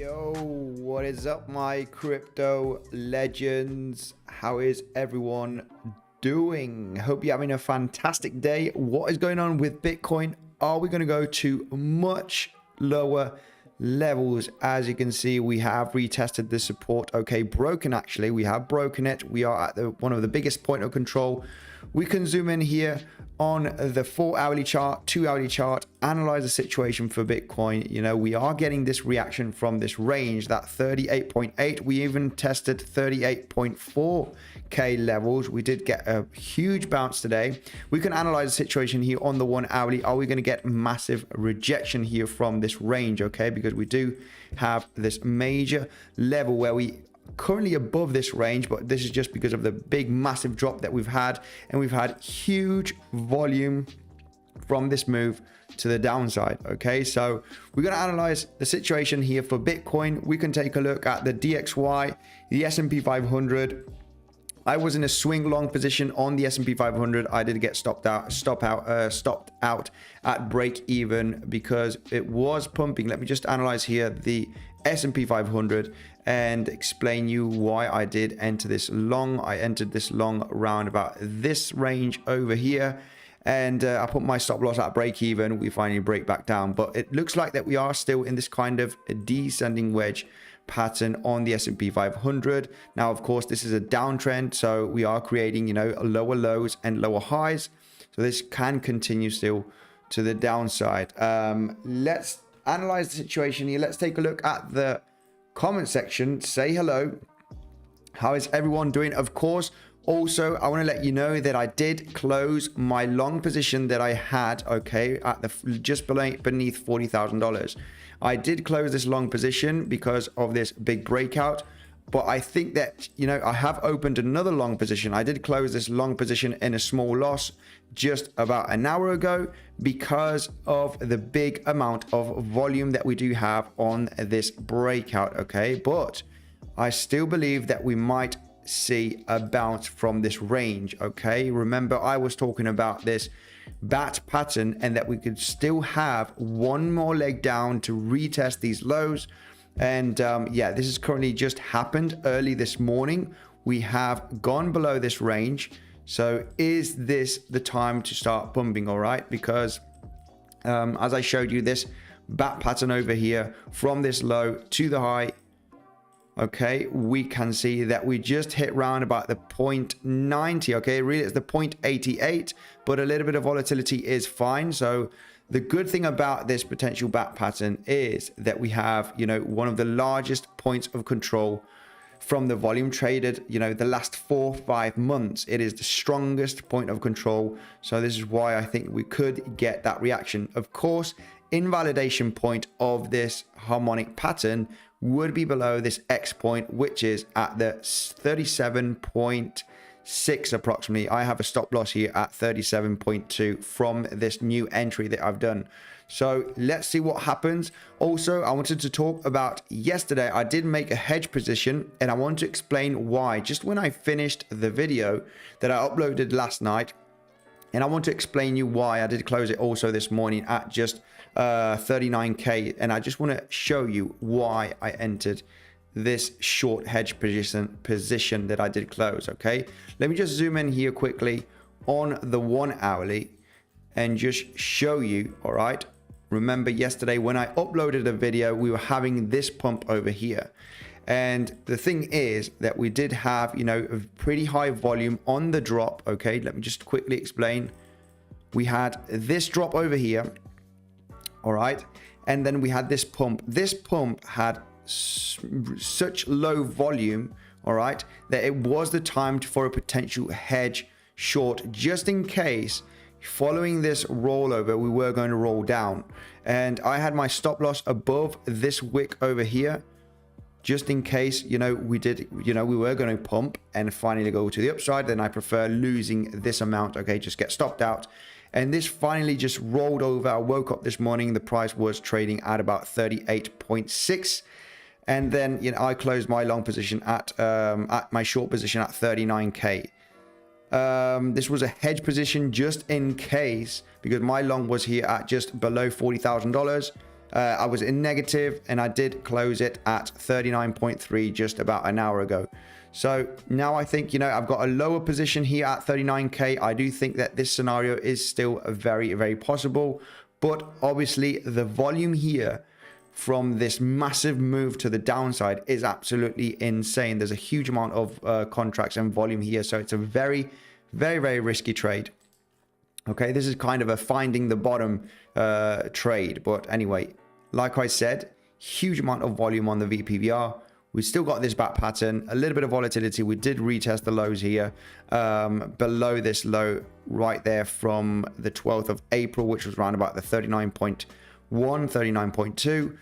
Yo, what is up, my crypto legends? How is everyone doing? Hope you're having a fantastic day. What is going on with Bitcoin? Are we going to go to much lower levels? As you can see, we have retested the support. Okay, broken actually. We have broken it. We are at one of the biggest point of control. We can zoom in here on the 4-hourly chart, 2-hourly chart, analyze the situation for Bitcoin. You know, we are getting this reaction from this range, that 38.8. We even tested 38.4K levels. We did get a huge bounce today. We can analyze the situation here on the 1-hourly. Are we going to get massive rejection here from this range? Okay, because we do have this major level where we currently above this range, but this is just because of the big massive drop that we've had, and we've had huge volume from this move to the downside. Okay, so we're going to analyze the situation here for Bitcoin. We can take a look at the DXY, the S&P 500. I was in a swing long position on the S&P 500. I did get stopped out at break even because it was pumping. Let me just analyze here the S&P 500 and explain you why I did enter this long. I entered this long around about this range over here, and I put my stop loss at break even. We finally break back down, but it looks like that we are still in this kind of descending wedge pattern on the S&P 500. Now, of course, this is a downtrend, so we are creating, you know, lower lows and lower highs. So this can continue still to the downside. Let's analyze the situation here. Let's take a look at the comment section. Say hello. How is everyone doing? Of course, also, I want to let you know that I did close my long position that I had, okay, at the just beneath $40,000. I did close this long position because of this big breakout, but I think that, you know, I have opened another long position. I did close this long position in a small loss just about an hour ago because of the big amount of volume that we do have on this breakout, okay? But I still believe that we might see a bounce from this range, okay? Remember, I was talking about this bat pattern and that we could still have one more leg down to retest these lows. And yeah, this has currently just happened early this morning. We have gone below this range. So is this the time to start pumping? All right, because as I showed you, this bat pattern over here from this low to the high, okay, we can see that we just hit round about the 0.90. okay, really it's the 0.88, but a little bit of volatility is fine. So the good thing about this potential bat pattern is that we have, you know, one of the largest points of control from the volume traded, you know, the last 4-5 months. It is the strongest point of control. So this is why I think we could get that reaction. Of course, invalidation point of this harmonic pattern would be below this X point, which is at the 37.6 approximately. I have a stop loss here at 37.2 from this new entry that I've done. So let's see what happens. Also, I wanted to talk about yesterday. I did make a hedge position, and I want to explain why. Just when I finished the video that I uploaded last night, and I want to explain you why I did close it also this morning at just 39K. And I just want to show you why I entered this short hedge position that I did close. Okay, let me just zoom in here quickly on the 1-hourly and just show you. All right, remember yesterday when I uploaded a video, we were having this pump over here. And the thing is that we did have, you know, a pretty high volume on the drop. Okay, let me just quickly explain. We had this drop over here. All right, and then we had this pump. This pump had such low volume, all right, that it was the time for a potential hedge short, just in case following this rollover we were going to roll down. And I had my stop loss above this wick over here, just in case, you know, we were going to pump and finally go to the upside. Then I prefer losing this amount. Okay, just get stopped out. And this finally just rolled over. I woke up this morning, the price was trading at about 38.6, and then, you know, I closed my long position at my short position at 39K. This was a hedge position just in case, because my long was here at just below $40,000. I was in negative and I did close it at 39.3 just about an hour ago. So now I think, you know, I've got a lower position here at 39K. I do think that this scenario is still very, very possible. But obviously the volume here from this massive move to the downside is absolutely insane. There's a huge amount of contracts and volume here. So it's a very, very, very risky trade. Okay, this is kind of a finding the bottom trade. But anyway, like I said, huge amount of volume on the VPVR. We've still got this back pattern, a little bit of volatility. We did retest the lows here below this low right there from the 12th of April, which was around about the 39.1, 39.2.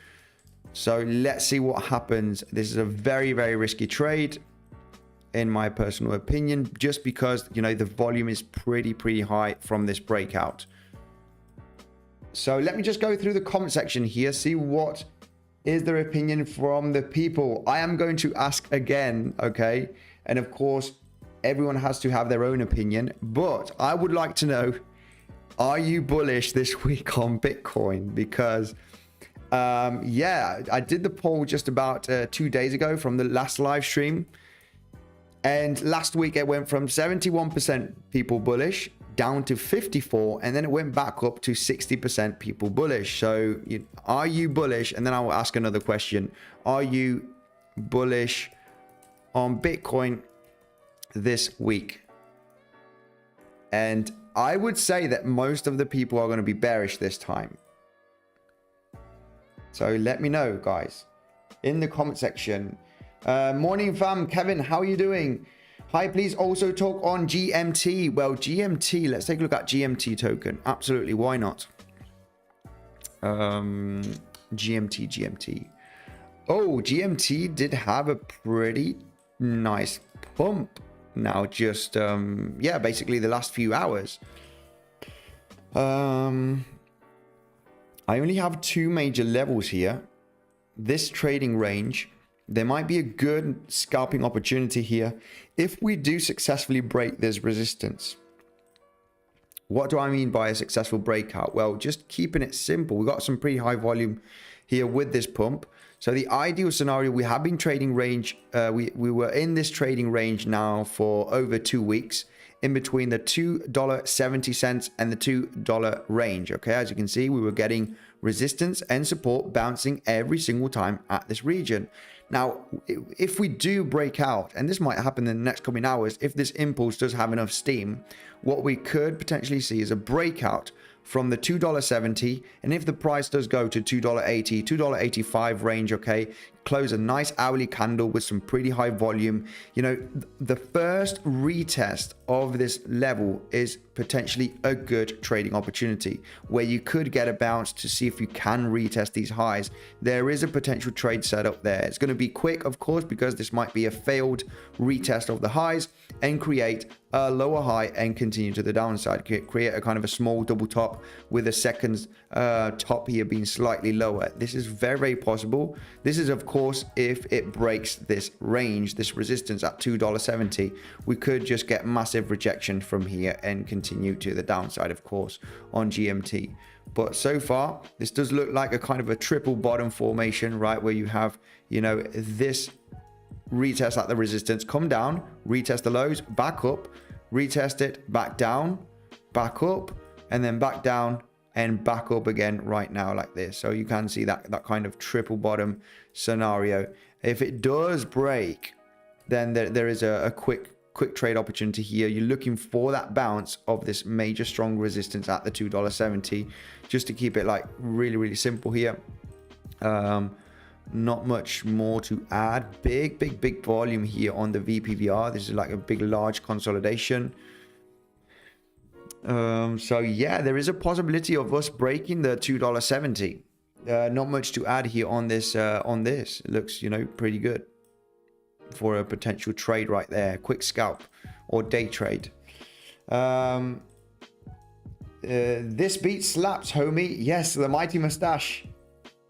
So let's see what happens. This is a very, very risky trade, in my personal opinion, just because, you know, the volume is pretty high from this breakout. So let me just go through the comment section here, see what is their opinion from the people. I am going to ask again, okay? And of course, everyone has to have their own opinion, but I would like to know, are you bullish this week on Bitcoin? Because, yeah, I did the poll just about 2 days ago from the last live stream. And last week it went from 71% people bullish down to 54, and then it went back up to 60% people bullish. So are you bullish? And then I will ask another question. Are you bullish on Bitcoin this week? And I would say that most of the people are going to be bearish this time. So let me know, guys, in the comment section. Morning fam, Kevin, how are you doing? Hi, please also talk on GMT. Well, GMT, let's take a look at GMT token. Absolutely, why not? GMT. Oh, GMT did have a pretty nice pump now, just, yeah, basically the last few hours. I only have two major levels here. This trading range, there might be a good scalping opportunity here if we do successfully break this resistance. What do I mean by a successful breakout? Well, just keeping it simple. We've got some pretty high volume here with this pump. So the ideal scenario, we have been trading range. We were in this trading range now for over 2 weeks, in between the $2.70 and the $2 range. Okay, as you can see, we were getting resistance and support bouncing every single time at this region. Now, if we do break out, and this might happen in the next coming hours, if this impulse does have enough steam, what we could potentially see is a breakout from the $2.70, and if the price does go to $2.80, $2.85 range, okay, close a nice hourly candle with some pretty high volume. You know, the first retest of this level is potentially a good trading opportunity where you could get a bounce to see if you can retest these highs. There is a potential trade setup there. It's going to be quick, of course, because this might be a failed retest of the highs and create a lower high and continue to the downside, create a kind of a small double top with a second top here being slightly lower. This is very, very possible. This is, of course, if it breaks this range, this resistance at $2.70, we could just get massive rejection from here and continue to the downside, of course, on GMT. But so far, this does look like a kind of a triple bottom formation, right? Where you have, you know, this retest at the resistance, come down, retest the lows, back up, retest it, back down, back up, and then back down and back up again right now like this. So you can see that kind of triple bottom scenario. If it does break, then there is a quick trade opportunity here. You're looking for that bounce of this major strong resistance at the $2.70, just to keep it like really, really simple here. Not much more to add. Big volume here on the VPVR. This is like a big, large consolidation. So yeah, there is a possibility of us breaking the $2.70. Not much to add here on this. It looks, you know, pretty good for a potential trade right there. Quick scalp or day trade. This beat slaps, homie. Yes, the mighty mustache.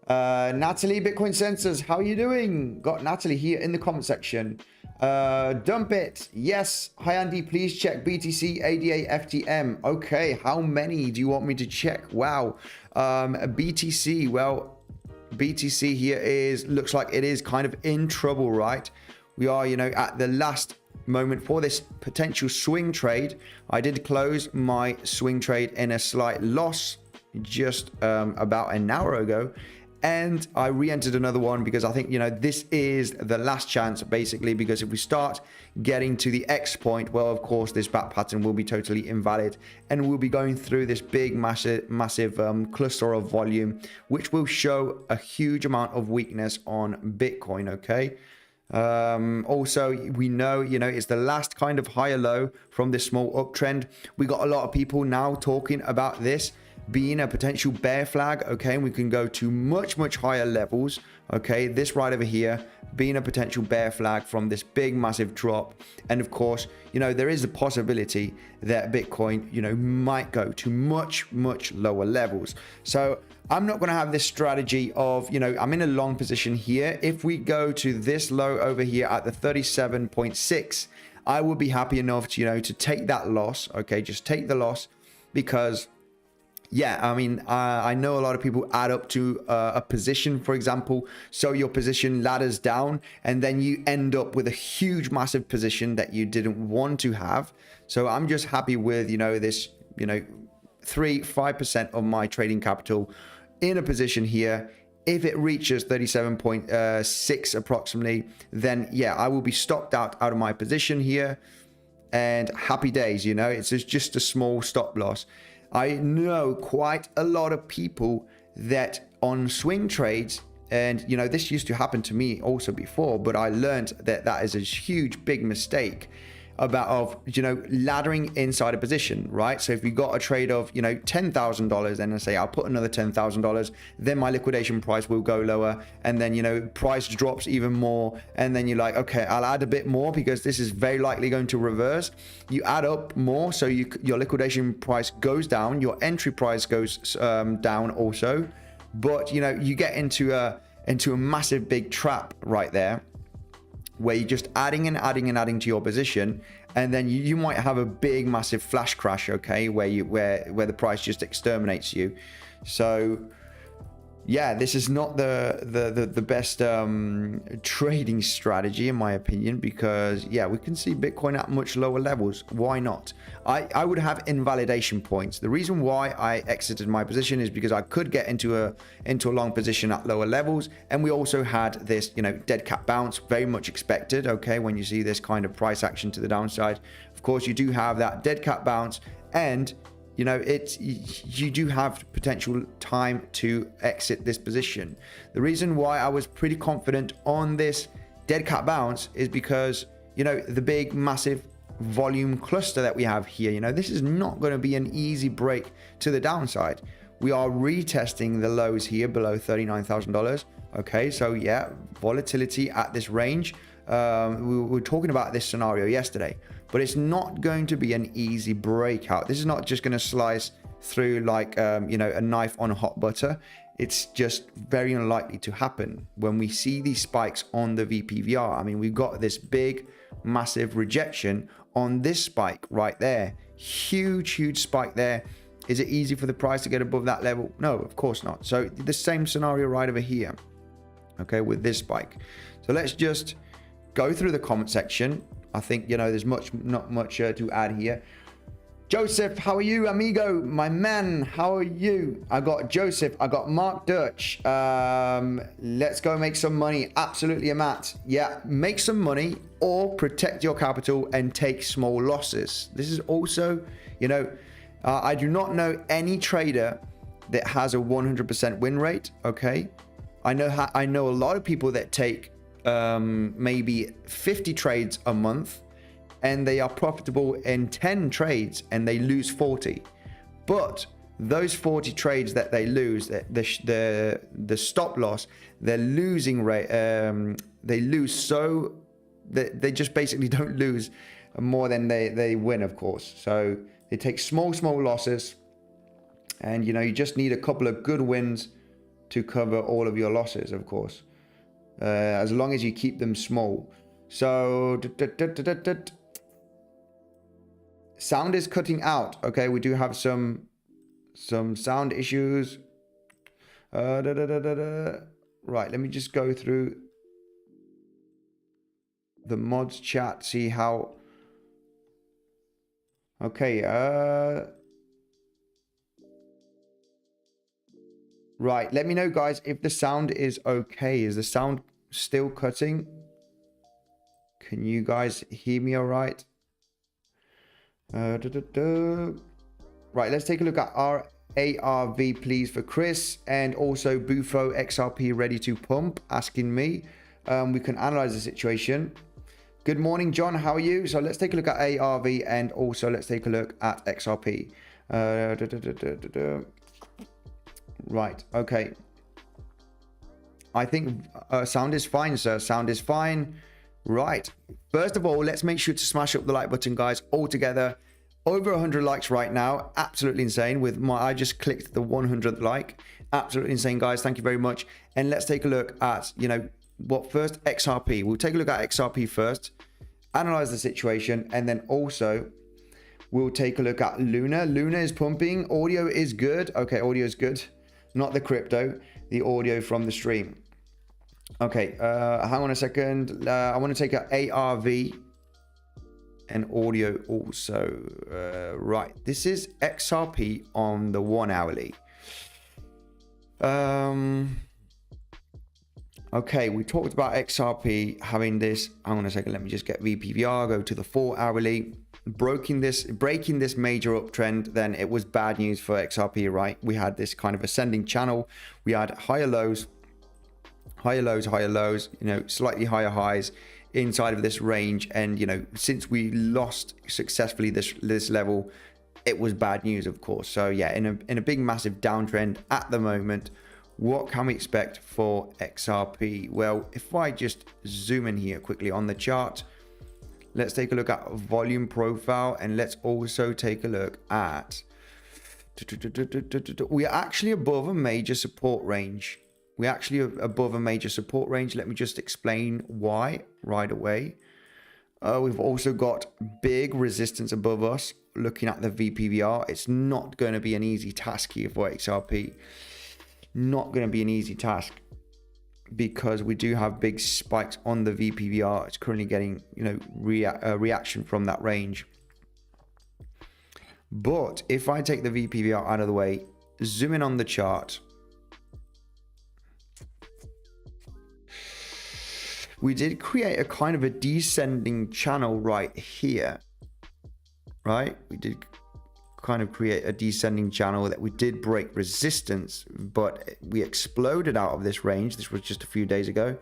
Natalie, Bitcoinsensus, how are you doing? Got Natalie here in the comment section. Dump it. Yes. Hi, Andy. Please check BTC, ADA, FTM. Okay. How many do you want me to check? Wow. BTC. Well, BTC here looks like it is kind of in trouble, right? We are, you know, at the last moment for this potential swing trade. I did close my swing trade in a slight loss just about an hour ago, and I re-entered another one because I think, you know, this is the last chance basically, because if we start getting to the X point, well, of course this back pattern will be totally invalid and we'll be going through this big massive cluster of volume, which will show a huge amount of weakness on Bitcoin. Okay, also, we know, you know, it's the last kind of higher low from this small uptrend. We got a lot of people now talking about this being a potential bear flag. Okay, and we can go to much higher levels. Okay, this right over here being a potential bear flag from this big massive drop. And of course, you know, there is a possibility that Bitcoin, you know, might go to much lower levels. So I'm not going to have this strategy of, you know, I'm in a long position here. If we go to this low over here at the 37.6, I will be happy enough to, you know, to take that loss. Okay, just take the loss, because yeah, I mean, I know a lot of people add up to a position, for example. So your position ladders down and then you end up with a huge, massive position that you didn't want to have. So I'm just happy with, you know, this, you know, 5% of my trading capital in a position here. If it reaches 37.6 approximately, then yeah, I will be stopped out of my position here and happy days, you know, it's just a small stop loss. I know quite a lot of people that on swing trades, and you know, this used to happen to me also before, but I learned that that is a huge, big mistake of, you know, laddering inside a position, right? So if you got a trade of, you know, $10,000, then I say I'll put another $10,000, then my liquidation price will go lower, and then, you know, price drops even more, and then you're like, okay, I'll add a bit more because this is very likely going to reverse. You add up more, so your liquidation price goes down, your entry price goes down also, but you know, you get into a massive big trap right there, where you're just adding and adding to your position, and then you might have a big massive flash crash, okay, where the price just exterminates you. So yeah, this is not the best trading strategy in my opinion, because yeah, we can see Bitcoin at much lower levels. Why not? I would have invalidation points. The reason why I exited my position is because I could get into a long position at lower levels, and we also had this, you know, dead cat bounce, very much expected. Okay, when you see this kind of price action to the downside, of course you do have that dead cat bounce, and you know, you do have potential time to exit this position. The reason why I was pretty confident on this dead cat bounce is because, you know, the big massive volume cluster that we have here, you know, this is not going to be an easy break to the downside. We are retesting the lows here below $39,000. Okay, so yeah, volatility at this range. We were talking about this scenario yesterday, but it's not going to be an easy breakout. This is not just going to slice through like, you know, a knife on hot butter. It's just very unlikely to happen when we see these spikes on the VPVR. I mean, we've got this big, massive rejection on this spike right there. Huge spike there. Is it easy for the price to get above that level? No, of course not. So the same scenario right over here, okay, with this spike. So let's just go through the comment section. I think, you know, there's not much to add here. Joseph, how are you, amigo? My man, how are you? I got Joseph, I got Mark Dutch. Let's go make some money. Absolutely, Matt. Yeah, make some money or protect your capital and take small losses. This is also, you know, I do not know any trader that has a 100% win rate. Okay, I know a lot of people that take maybe 50 trades a month, and they are profitable in 10 trades and they lose 40. But those 40 trades that they lose, the stop loss, their losing rate, they lose, so that they just basically don't lose more than they win, of course. So they take small losses, and you know, you just need a couple of good wins to cover all of your losses, of course, as long as you keep them small. So sound is cutting out. Okay, we do have some sound issues. Right, let me just go through the mods chat, see how. Okay, right, let me know, guys, if the sound is okay. Is the sound still cutting? Can you guys hear me all right? Right, let's take a look at our ARV, please, for Chris, and also Bufo XRP ready to pump, asking me. We can analyze the situation. Good morning, John. How are you? So let's take a look at ARV, and also let's take a look at XRP. Right, okay. I think sound is fine, sir. Sound is fine. Right. First of all, let's make sure to smash up the like button, guys, all together. Over 100 likes right now. Absolutely insane. With my, I just clicked the 100th like. Absolutely insane, guys. Thank you very much. And let's take a look at, you know, what first? XRP. We'll take a look at XRP first, analyze the situation, and then also we'll take a look at Luna. Luna is pumping. Audio is good. Okay, audio is good. Not the crypto, the audio from the stream. Okay, hang on a second. I want to take a ARV and audio also. Right, this is XRP on the 1 hourly. Okay, we talked about XRP having this. Hang on a second. Let me just get VPVR. Go to the 4 hourly. Breaking this major uptrend, then it was bad news for XRP, right? We had this kind of ascending channel. We had higher lows, higher lows, higher lows, you know, slightly higher highs inside of this range. And, you know, since we lost successfully this level, it was bad news, of course. So yeah, in a big, massive downtrend at the moment. What can we expect for XRP? Well, if I just zoom in here quickly on the chart, let's take a look at volume profile, and let's also take a look at, we are actually above a major support range. We're actually above a major support range. Let me just explain why right away. We've also got big resistance above us. Looking at the VPVR, it's not going to be an easy task here for XRP. Not going to be an easy task, because we do have big spikes on the VPVR. It's currently getting, you know, reaction from that range. But if I take the VPVR out of the way, zoom in on the chart, we did create a kind of a descending channel right here, right? We did kind of create a descending channel that we did break resistance, but we exploded out of this range. This was just a few days ago.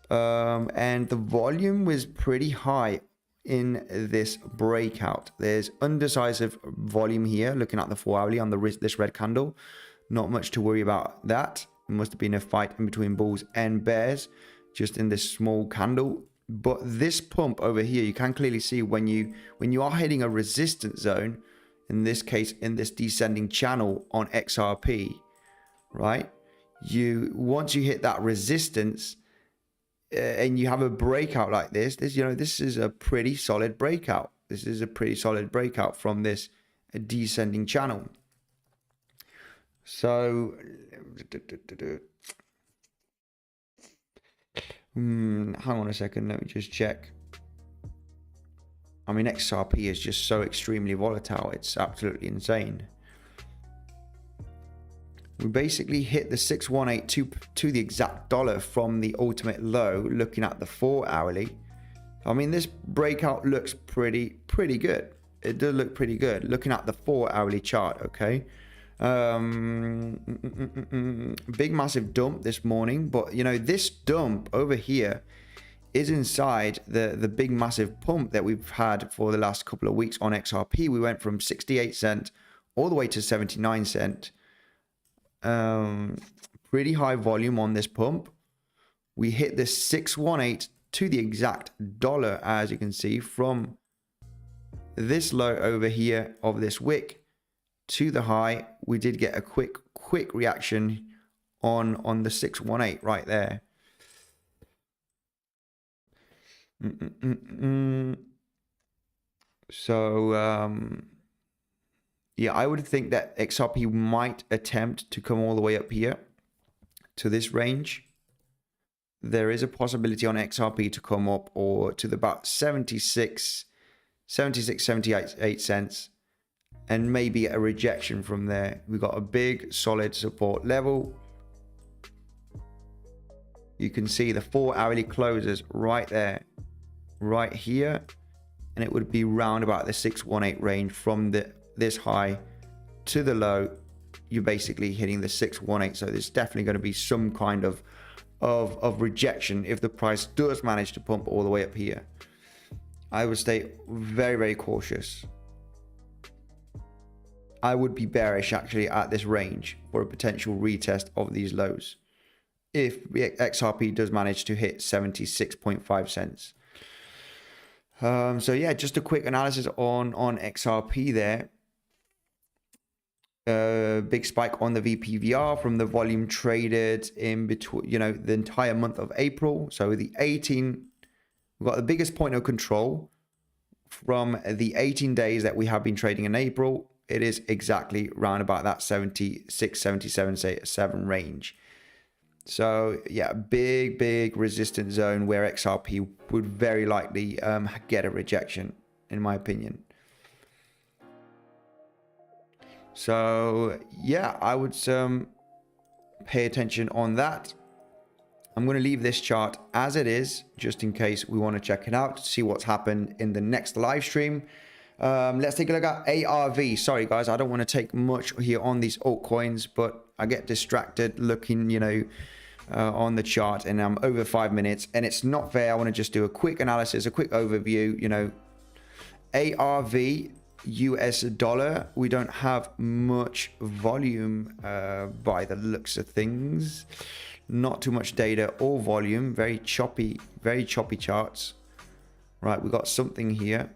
And the volume was pretty high in this breakout. There's undecisive volume here, looking at the 4 hourly on this red candle. Not much to worry about that. It must have been a fight in between bulls and bears, just in this small candle. But this pump over here, you can clearly see when you are hitting a resistance zone, in this case, in this descending channel on XRP, right? Once you hit that resistance and you have a breakout like this, you know, this is a pretty solid breakout. This is a pretty solid breakout from this descending channel. So, hang on a second. Let me just check. I mean, XRP is just so extremely volatile. It's absolutely insane. We basically hit the 618 to the exact dollar from the ultimate low, looking at the 4 hourly. I mean, this breakout looks pretty good. It does look pretty good looking at the 4 hourly chart, okay? Big massive dump this morning, but you know, this dump over here is inside the big massive pump that we've had for the last couple of weeks on XRP. We went from 68 cent all the way to 79 cent. Pretty high volume on this pump. We hit the 618 to the exact dollar, as you can see, from this low over here of this wick to the high. We did get a quick reaction on the 618 right there. So yeah, I would think that XRP might attempt to come all the way up here to this range, there is a possibility on XRP to come up or to the about 76, 78 cents, and maybe a rejection from there. We got a big solid support level. You can see the 4 hourly closes right there, right here, and it would be round about the 618 range from this high to the low. You're basically hitting the 618, so there's definitely going to be some kind of rejection if the price does manage to pump all the way up here. I would stay very, very cautious. I would be bearish actually at this range for a potential retest of these lows if XRP does manage to hit 76.5 cents. So yeah, just a quick analysis on XRP there. Big spike on the VPVR from the volume traded in between, the entire month of April. So the 18, we've got the biggest point of control from the 18 days that we have been trading in April. It is exactly around about that 76, 77 range. So yeah, big resistance zone where XRP would very likely get a rejection, in my opinion. So yeah, I would pay attention on that. I'm going to leave this chart as it is, just in case we want to check it out, see what's happened in the next live stream. Let's take a look at ARV. Sorry guys, I don't want to take much here on these altcoins, but I get distracted looking, on the chart, and I'm over 5 minutes, and it's not fair. I want to just do a quick analysis, a quick overview. ARV US dollar, we don't have much volume by the looks of things. Not too much data or volume. Very choppy charts. Right, we got something here.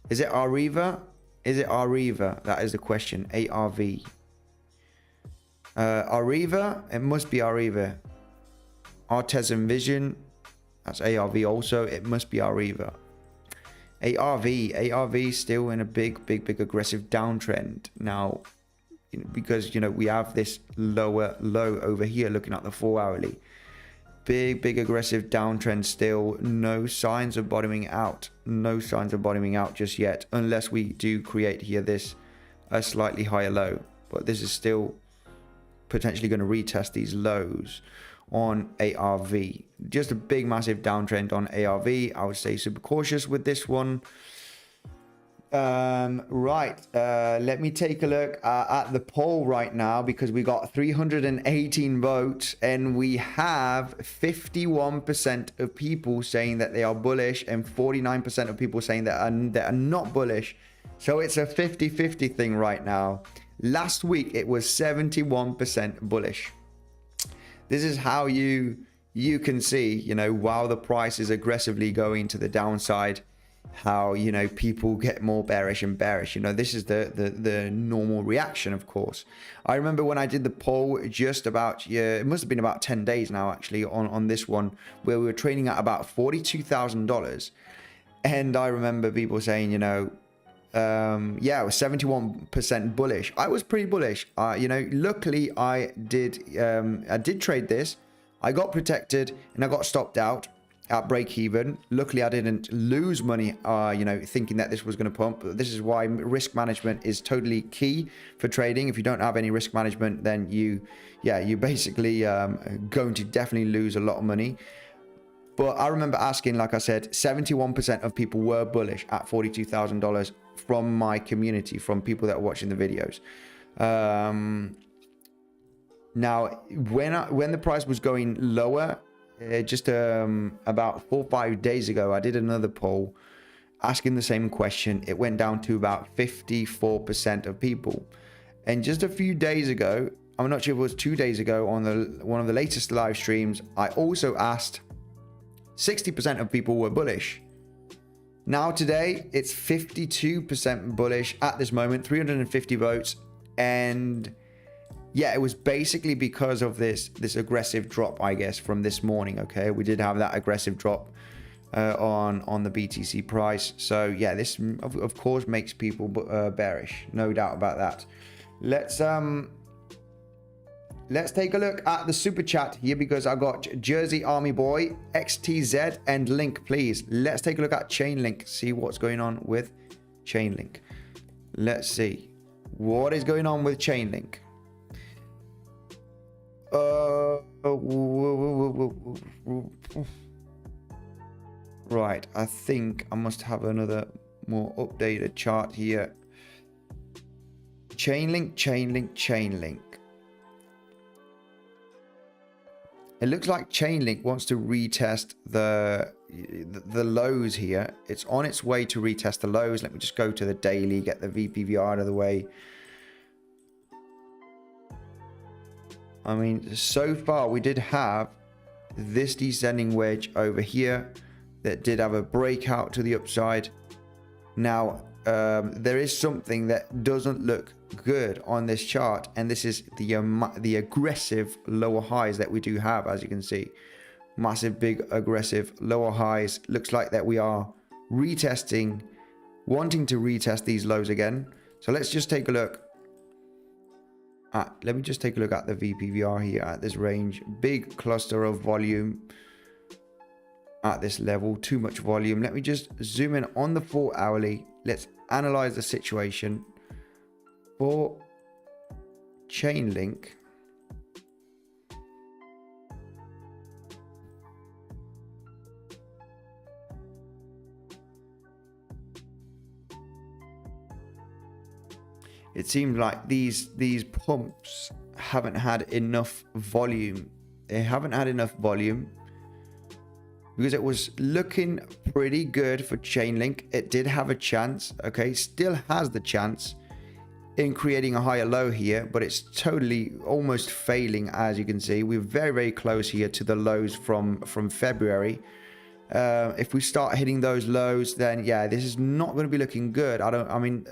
Is it Arriva? Is it Arriva? That is the question. ARV. Arriva? It must be Arriva. Artisan Vision. That's ARV also. It must be Arriva. ARV still in a big aggressive downtrend now, because we have this lower low over here looking at the 4 hourly. Big aggressive downtrend still. No signs of bottoming out. No signs of bottoming out just yet, unless we do create here a slightly higher low. But this is still potentially going to retest these lows on ARV. Just a big massive downtrend on ARV. I would say super cautious with this one. Let me take a look at the poll right now, because we got 318 votes and we have 51% of people saying that they are bullish and 49% of people saying that are not bullish. So it's a 50-50 thing right now. Last week it was 71% bullish. This is how you can see, while the price is aggressively going to the downside, how, people get more bearish and bearish. This is the normal reaction, of course. I remember when I did the poll just about, it must have been about 10 days now, actually, on this one, where we were trading at about $42,000. And I remember people saying, yeah, it was 71% bullish. I was pretty bullish. Luckily I did trade this. I got protected and I got stopped out at break even. Luckily I didn't lose money, thinking that this was going to pump. This is why risk management is totally key for trading. If you don't have any risk management, then you're basically going to definitely lose a lot of money. But I remember asking, like I said, 71% of people were bullish at $42,000 from my community, from people that are watching the videos. Now, when the price was going lower, just about 4 or 5 days ago, I did another poll asking the same question. It went down to about 54% of people. And just a few days ago, I'm not sure if it was 2 days ago, on one of the latest live streams, I also asked 60% of people were bullish. Now today, it's 52% bullish at this moment, 350 votes. And yeah, it was basically because of this aggressive drop, I guess, from this morning. Okay, we did have that aggressive drop on the BTC price. So yeah, this of course makes people bearish, no doubt about that. Let's let's take a look at the super chat here because I got Jersey Army Boy, XTZ, and Link, please. Let's take a look at Chainlink, see what's going on with Chainlink. Let's see what is going on with Chainlink. Right, I think I must have another more updated chart here. Chainlink. It looks like Chainlink wants to retest the lows here. It's on its way to retest the lows. Let me just go to the daily, get the VPVR out of the way. I mean, so far we did have this descending wedge over here that did have a breakout to the upside. Now, there is something that doesn't look good on this chart, and this is the aggressive lower highs that we do have. As you can see, massive big aggressive lower highs. Looks like that we are retesting, wanting to retest these lows again. So let's just take a look at, let me just take a look at the VPVR here at this range. Big cluster of volume at this level, too much volume. Let me just zoom in on the 4 hourly. Let's analyze the situation for Chainlink. It seems like these pumps haven't had enough volume. They haven't had enough volume because it was looking pretty good for Chainlink. It did have a chance, okay, still has the chance in creating a higher low here, but it's totally almost failing. As you can see, we're very, very close here to the lows from February. If we start hitting those lows, then yeah, this is not going to be looking good. I mean,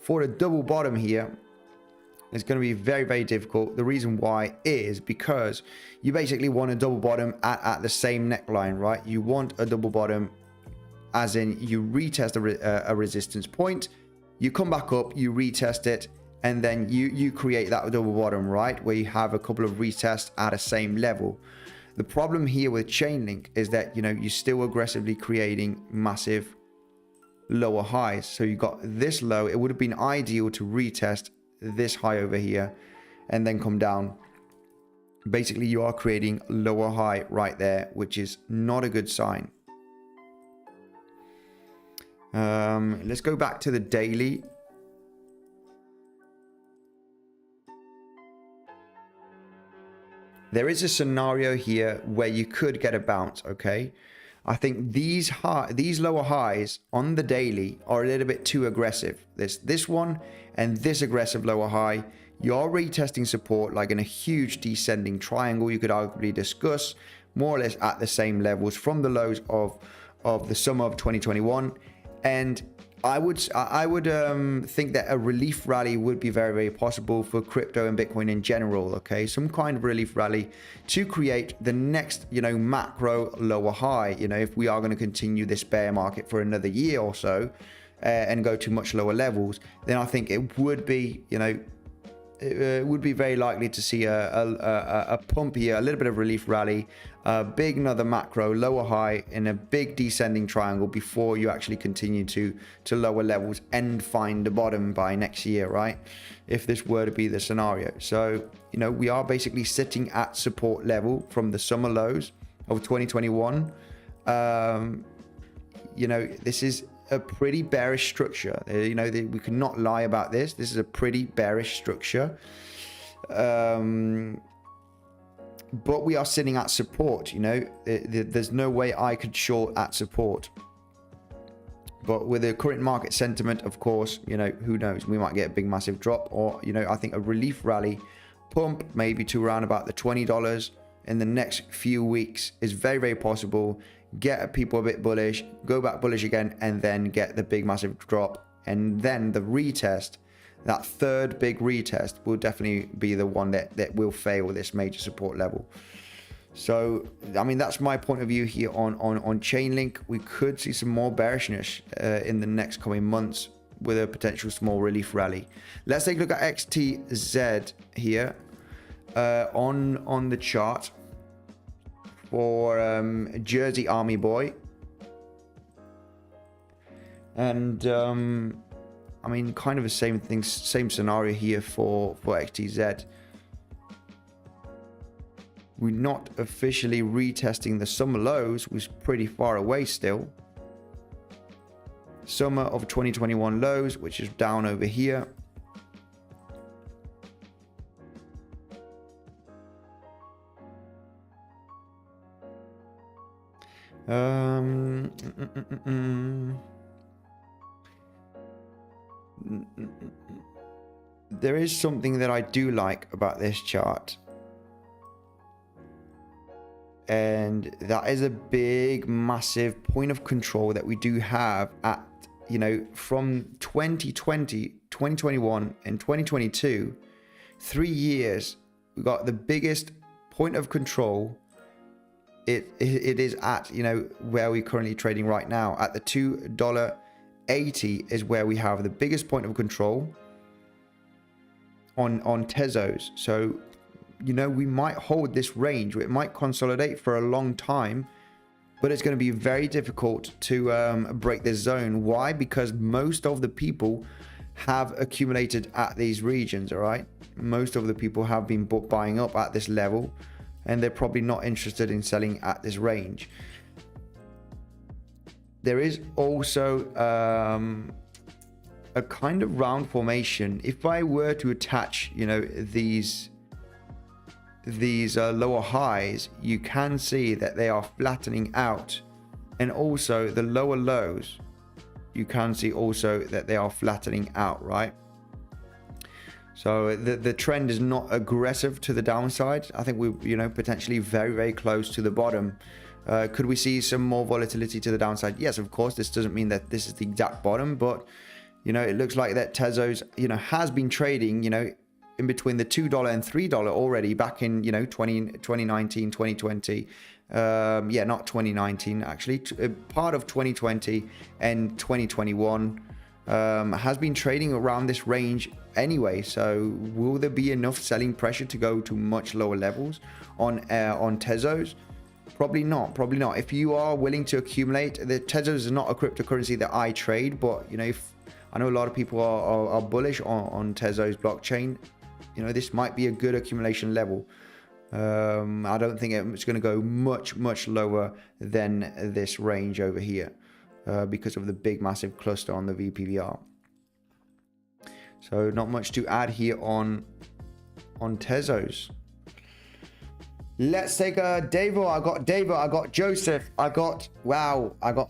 for a double bottom here, it's going to be very, very difficult. The reason why is because you basically want a double bottom at the same neckline, right? You want a double bottom as in you retest a resistance point, you come back up, you retest it, and then you create that double bottom, right? Where you have a couple of retests at a same level. The problem here with Chainlink is that, you know, you're still aggressively creating massive lower highs. So you got this low. It would have been ideal to retest this high over here and then come down. Basically, you are creating lower high right there, which is not a good sign. Let's go back to the daily. There is a scenario here where you could get a bounce, okay? I think these lower highs on the daily are a little bit too aggressive. This one and this aggressive lower high, you're retesting support like in a huge descending triangle. You could arguably discuss more or less at the same levels from the lows of the summer of 2021. And I would think that a relief rally would be very, very possible for crypto and Bitcoin in general. Okay, some kind of relief rally to create the next, you know, macro lower high. You know, if we are going to continue this bear market for another year or so and go to much lower levels, then I think it would be, you know, it would be very likely to see a pump here, a little bit of relief rally, a big another macro lower high in a big descending triangle before you actually continue to lower levels and find the bottom by next year, right? If this were to be the scenario. So, you know, we are basically sitting at support level from the summer lows of 2021. You know, this is a pretty bearish structure. You know, we cannot lie about this. This is a pretty bearish structure. But we are sitting at support, you know. There's no way I could short at support. But with the current market sentiment, of course, you know, who knows? We might get a big massive drop, or, you know, I think a relief rally pump maybe to around about the $20 in the next few weeks is very, very possible. Get people a bit bullish, go back bullish again, and then get the big massive drop. And then the retest, that third big retest, will definitely be the one that will fail this major support level. So, I mean, that's my point of view here on Chainlink. We could see some more bearishness in the next coming months with a potential small relief rally. Let's take a look at XTZ here. on the chart for Jersey Army Boy. And I mean, kind of the same thing, same scenario here for XTZ. We're not officially retesting the summer lows, which is pretty far away still. Summer of 2021 lows, which is down over here. There is something that I do like about this chart, and that is a big, massive point of control that we do have at, you know, from 2020, 2021 and 2022, 3 years, we got the biggest point of control. It is at, you know, where we're currently trading right now at the $2.80 is where we have the biggest point of control on Tezos. So, you know, we might hold this range. It might consolidate for a long time, but it's going to be very difficult to break this zone. Why? Because most of the people have accumulated at these regions, all right? Most of the people have been buying up at this level, and they're probably not interested in selling at this range. There is also a kind of round formation. If I were to attach, you know, these lower highs, you can see that they are flattening out, and also the lower lows, you can see also that they are flattening out, right? So the trend is not aggressive to the downside. I think we're, you know, potentially very, very close to the bottom. Could we see some more volatility to the downside? Yes, of course. This doesn't mean that this is the exact bottom, but, you know, it looks like that Tezos, you know, has been trading, you know, in between the $2 and $3 already back in, you know, 2019, 2020. Yeah, not 2019, actually. Part of 2020 and 2021 has been trading around this range anyway. So will there be enough selling pressure to go to much lower levels on Tezos? Probably not. Probably not. If you are willing to accumulate, the Tezos is not a cryptocurrency that I trade, but, you know, if I know a lot of people are bullish on Tezos blockchain, you know, this might be a good accumulation level. I don't think it's going to go much lower than this range over here because of the big massive cluster on the VPVR. So not much to add here on Tezos. Let's take Davo. I got Davo. I got Joseph. I got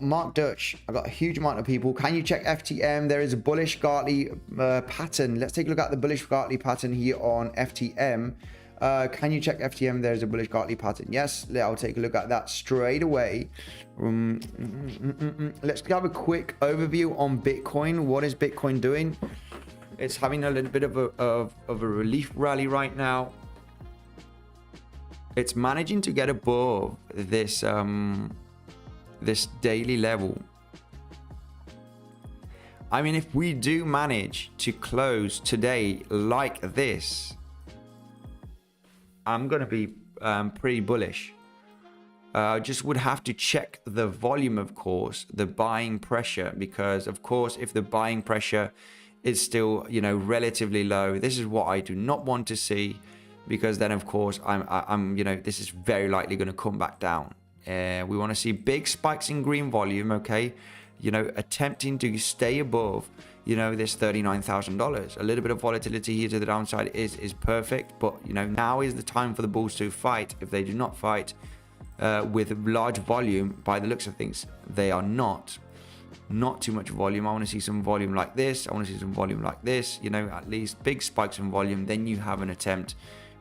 Mark Dutch. I got a huge amount of people. Can you check FTM? There is a bullish Gartley pattern. Let's take a look at the bullish Gartley pattern here on FTM. Can you check FTM? There's a bullish Gartley pattern. Yes, I'll take a look at that straight away. Let's have a quick overview on Bitcoin. What is Bitcoin doing? It's having a little bit of a relief rally right now. It's managing to get above this this daily level. I mean, if we do manage to close today like this, I'm gonna be pretty bullish. Just would have to check the volume, of course, the buying pressure, because of course, if the buying pressure is still, you know, relatively low, this is what I do not want to see. Because then, of course, I'm, you know, this is very likely going to come back down. We want to see big spikes in green volume, okay? You know, attempting to stay above, you know, this $39,000. A little bit of volatility here to the downside is perfect. But, you know, now is the time for the bulls to fight. If they do not fight with large volume, by the looks of things, they are not too much volume. I want to see some volume like this. I want to see some volume like this, you know, at least big spikes in volume. Then you have an attempt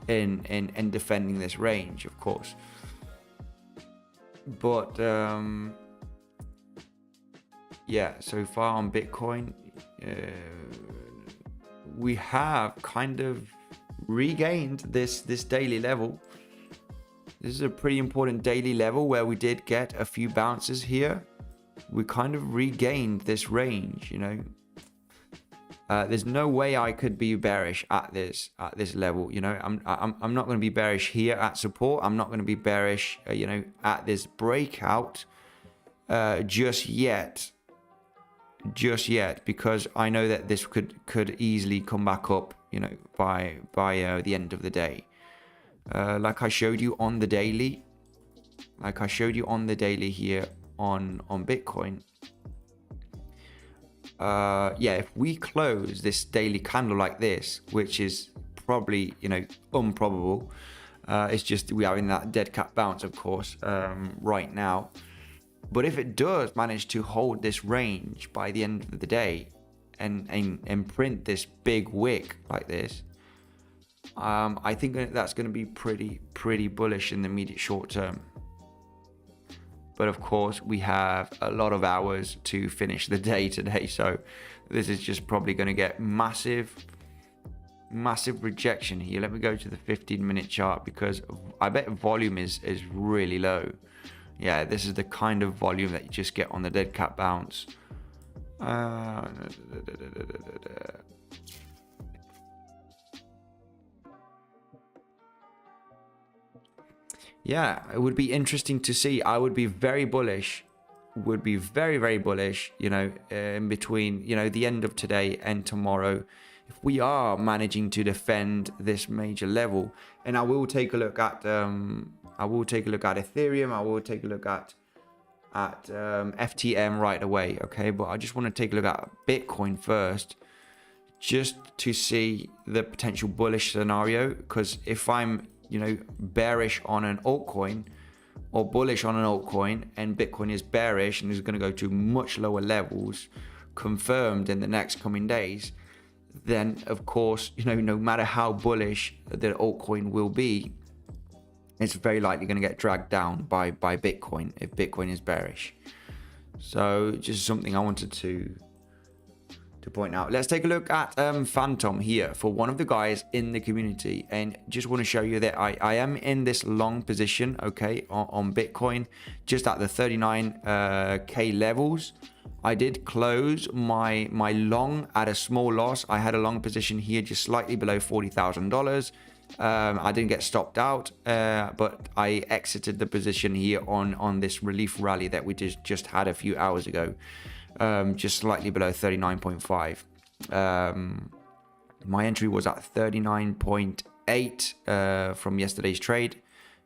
in defending this range, of course. But yeah, so far on Bitcoin, we have kind of regained this daily level. This is a pretty important daily level where we did get a few bounces here. We kind of regained this range, you know. There's no way I could be bearish at this level. You know, I'm not going to be bearish here at support. I'm not going to be bearish, you know, at this breakout just yet, because I know that this could easily come back up, you know, by the end of the day. Like I showed you on the daily, here on Bitcoin. Yeah, if we close this daily candle like this, which is probably, you know, improbable, it's just we are in that dead cat bounce, of course, right now. But if it does manage to hold this range by the end of the day and print this big wick like this, I think that's going to be pretty bullish in the immediate short term. But of course, we have a lot of hours to finish the day today, so this is just probably going to get massive rejection here. Let me go to the 15-minute chart, because I bet volume is really low. Yeah, this is the kind of volume that you just get on the dead cat bounce. Yeah, it would be interesting to see. I would be very bullish, very bullish, you know, in between, you know, the end of today and tomorrow, if we are managing to defend this major level. And I will take a look at Ethereum. I will take a look at FTM right away, okay? But I just want to take a look at Bitcoin first, just to see the potential bullish scenario. Because if I'm, you know, bearish on an altcoin or bullish on an altcoin, and Bitcoin is bearish and is going to go to much lower levels confirmed in the next coming days, then of course, you know, no matter how bullish the altcoin will be, it's very likely going to get dragged down by Bitcoin if Bitcoin is bearish. So just something I wanted to point out. Let's take a look at Phantom here for one of the guys in the community, and just want to show you that I am in this long position, okay, on Bitcoin, just at the 39k levels. I did close my long at a small loss. I had a long position here just slightly below $40,000. I didn't get stopped out, but I exited the position here on this relief rally that we just had a few hours ago. Just slightly below 39.5. My entry was at 39.8 from yesterday's trade.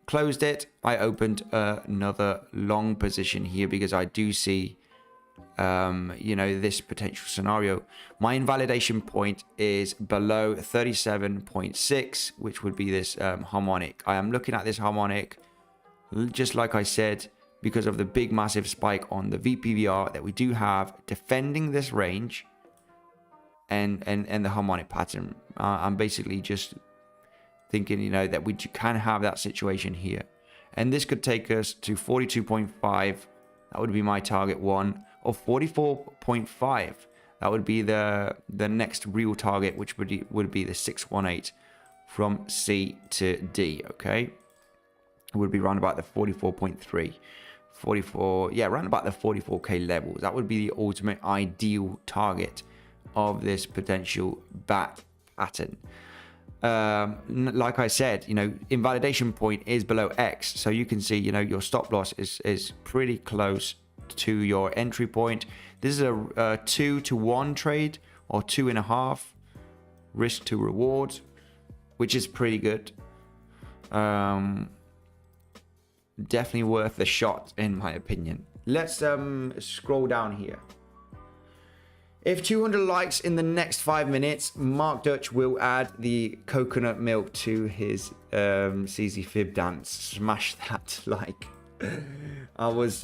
Closed it. I opened another long position here because I do see, you know, this potential scenario. My invalidation point is below 37.6, which would be this harmonic. I am looking at this harmonic, just like I said, because of the big massive spike on the VPVR that we do have defending this range and the harmonic pattern. I'm basically just thinking, you know, that we can have that situation here, and this could take us to 42.5. That would be my target one, or 44.5. That would be the next real target, which would be the 618 from C to D. Okay, it would be around about the 44.3. 44, yeah, around about the 44k levels. That would be the ultimate ideal target of this potential bat pattern. Like I said, you know, invalidation point is below X, so you can see, you know, your stop loss is pretty close to your entry point. This is a 2-to-1 trade, or 2.5 risk to reward, which is pretty good. Definitely worth the shot, in my opinion. Let's scroll down here. If 200 likes in the next 5 minutes, Mark Dutch will add the coconut milk to his CZ Fib dance. Smash that like. I was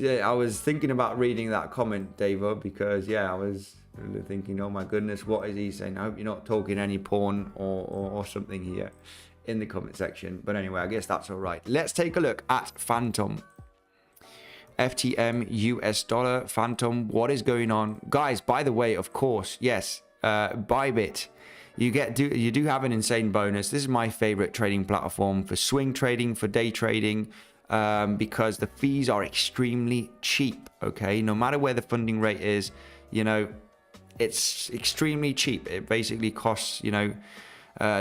thinking about reading that comment, Davo, because yeah, I was thinking, oh my goodness, what is he saying? I hope you're not talking any porn or something here in the comment section. But anyway, I guess that's all right. Let's take a look at Phantom. FTM US dollar Phantom. What is going on, guys? By the way, of course, yes, Bybit, you do have an insane bonus. This is my favorite trading platform for swing trading, for day trading, because the fees are extremely cheap. Okay, no matter where the funding rate is, you know, it's extremely cheap. It basically costs, you know,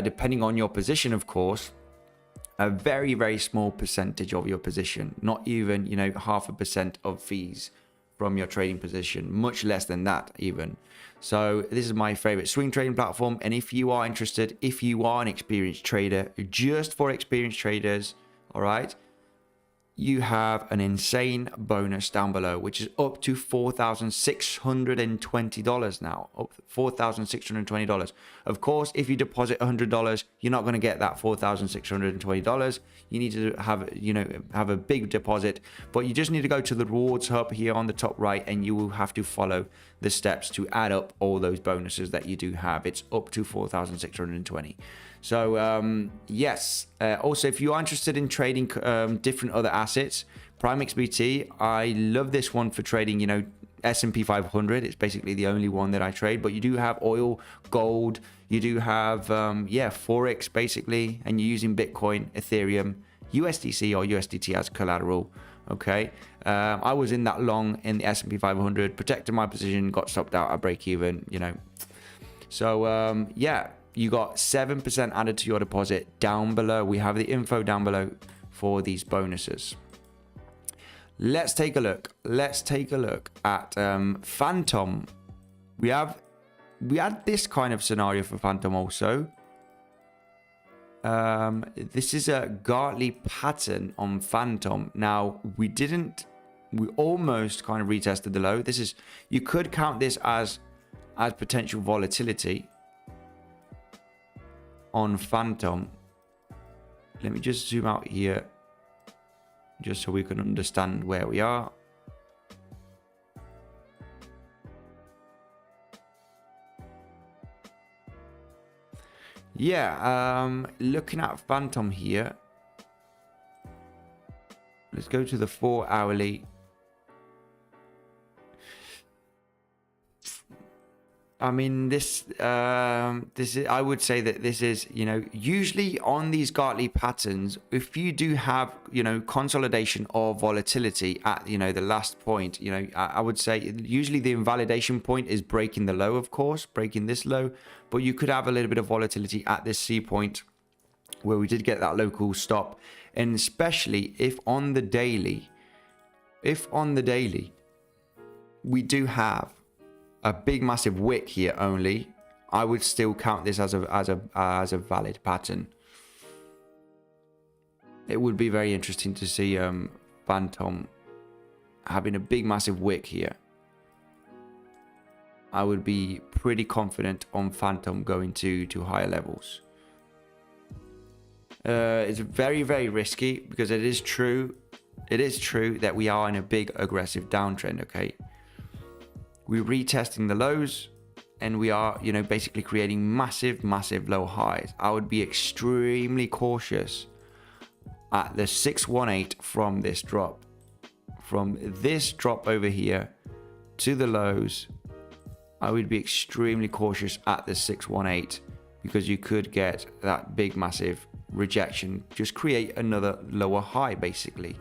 depending on your position, of course, a very, very small percentage of your position, not even, you know, 0.5% of fees from your trading position, much less than that even. So this is my favorite swing trading platform. And if you are interested, if you are an experienced trader, just for experienced traders, all right, you have an insane bonus down below, which is up to $4,620 now. Up $4,620. Of course, if you deposit $100, you're not going to get that $4,620. You need to have, you know, have a big deposit, but you just need to go to the rewards hub here on the top right, and you will have to follow the steps to add up all those bonuses that you do have. It's up to 4,620. So yes, also if you are interested in trading different other assets, Prime XBT, I love this one for trading, you know, S&P 500. It's basically the only one that I trade, but you do have oil, gold, you do have yeah, Forex basically, and you're using Bitcoin, Ethereum, USDC or USDT as collateral. Okay, I was in that long in the S&P 500, protected my position, got stopped out at break even, you know. So yeah, you got 7% added to your deposit down below. We have the info down below for these bonuses. Let's take a look. Let's take a look at Phantom. We had this kind of scenario for Phantom also. This is a Gartley pattern on Phantom. Now we almost kind of retested the low. This is, you could count this as potential volatility on Phantom. Let me just zoom out here just so we can understand where we are. Yeah, looking at Phantom here, let's go to the 4 hourly. I mean, this is, I would say that this is, you know, usually on these Gartley patterns, if you do have, you know, consolidation or volatility at, you know, the last point, you know, I would say usually the invalidation point is breaking the low, of course, breaking this low, but you could have a little bit of volatility at this C point where we did get that local stop. And especially if on the daily, we do have a big massive wick here only, I would still count this as a valid pattern. It would be very interesting to see Phantom having a big massive wick here. I would be pretty confident on Phantom going to higher levels. It's very, very risky because it is true that we are in a big aggressive downtrend. Okay, we're retesting the lows and we are, you know, basically creating massive low highs. I would be extremely cautious at the 618 from this drop over here to the lows. I would be extremely cautious at the 618 because you could get that big massive rejection, just create another lower high basically.